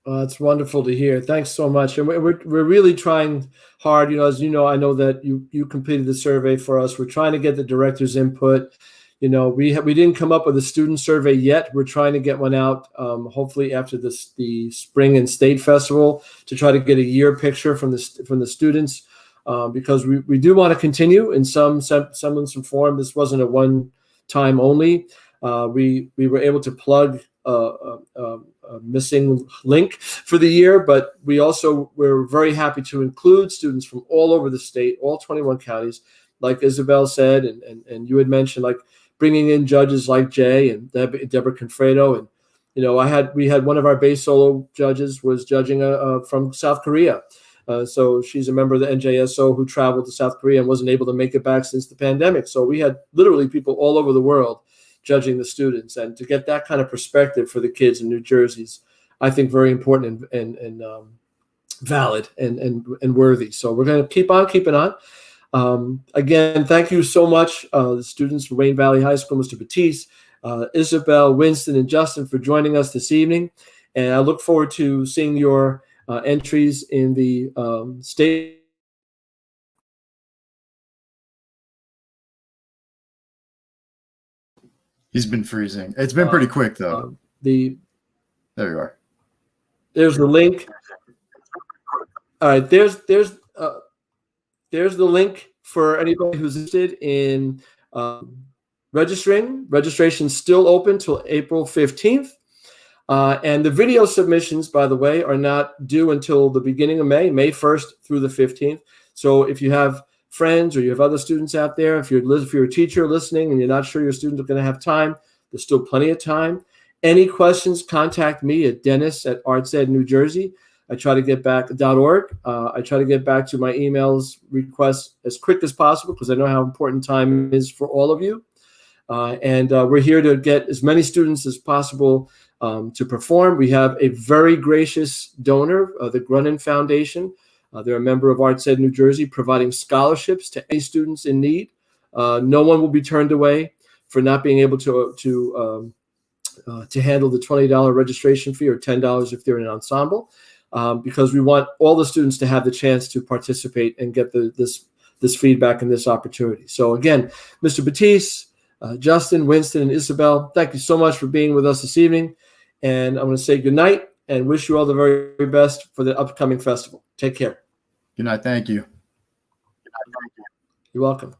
It's wonderful to hear. Thanks so much. And we're really trying hard. You know, as you know, I know that you completed the survey for us. We're trying to get the director's input. You know, we didn't come up with a student survey yet. We're trying to get one out, hopefully after the spring and state festival, to try to get a year picture from the students, because we do want to continue in some form. This wasn't a one time only. We were able to plug a missing link for the year, but we're very happy to include students from all over the state, all 21 counties, like Isabel said, and you had mentioned, like bringing in judges like Jay and Deborah Confredo. And, you know, we had one of our bass solo judges was judging from South Korea. So she's a member of the NJSO who traveled to South Korea and wasn't able to make it back since the pandemic. So we had literally people all over the world judging the students, and to get that kind of perspective for the kids in New Jersey is, I think, very important and valid and worthy. So we're going to keep on keeping on. Again, thank you so much, the students from Wayne Valley High School, Mr. Batiste, Isabel, Winston, and Justin for joining us this evening. And I look forward to seeing your entries in the state.
He's been freezing. It's been pretty quick though.
There
you are.
There's the link. All right, there's the link for anybody who's interested in registering. Registration's still open till April 15th. And the video submissions, by the way, are not due until the beginning of May 1st through the 15th. So if you have friends or you have other students out there, if you're a teacher listening and you're not sure your students are going to have time, there's still plenty of time. Any questions, contact me at dennis@artsednewjersey. I try to get back .org. I try to get back to my emails requests as quick as possible because I know how important time is for all of you. And we're here to get as many students as possible to perform. We have a very gracious donor, the Grunin Foundation. They're a member of ArtsEd New Jersey, providing scholarships to any students in need. No one will be turned away for not being able to handle the $20 registration fee or $10 if they're in an ensemble, because we want all the students to have the chance to participate and get this feedback and this opportunity. So again, Mr. Batiste, Justin, Winston, and Isabel, thank you so much for being with us this evening. And I'm going to say good night and wish you all the very, very best for the upcoming festival. Take care.
Good night. Thank you.
You're welcome.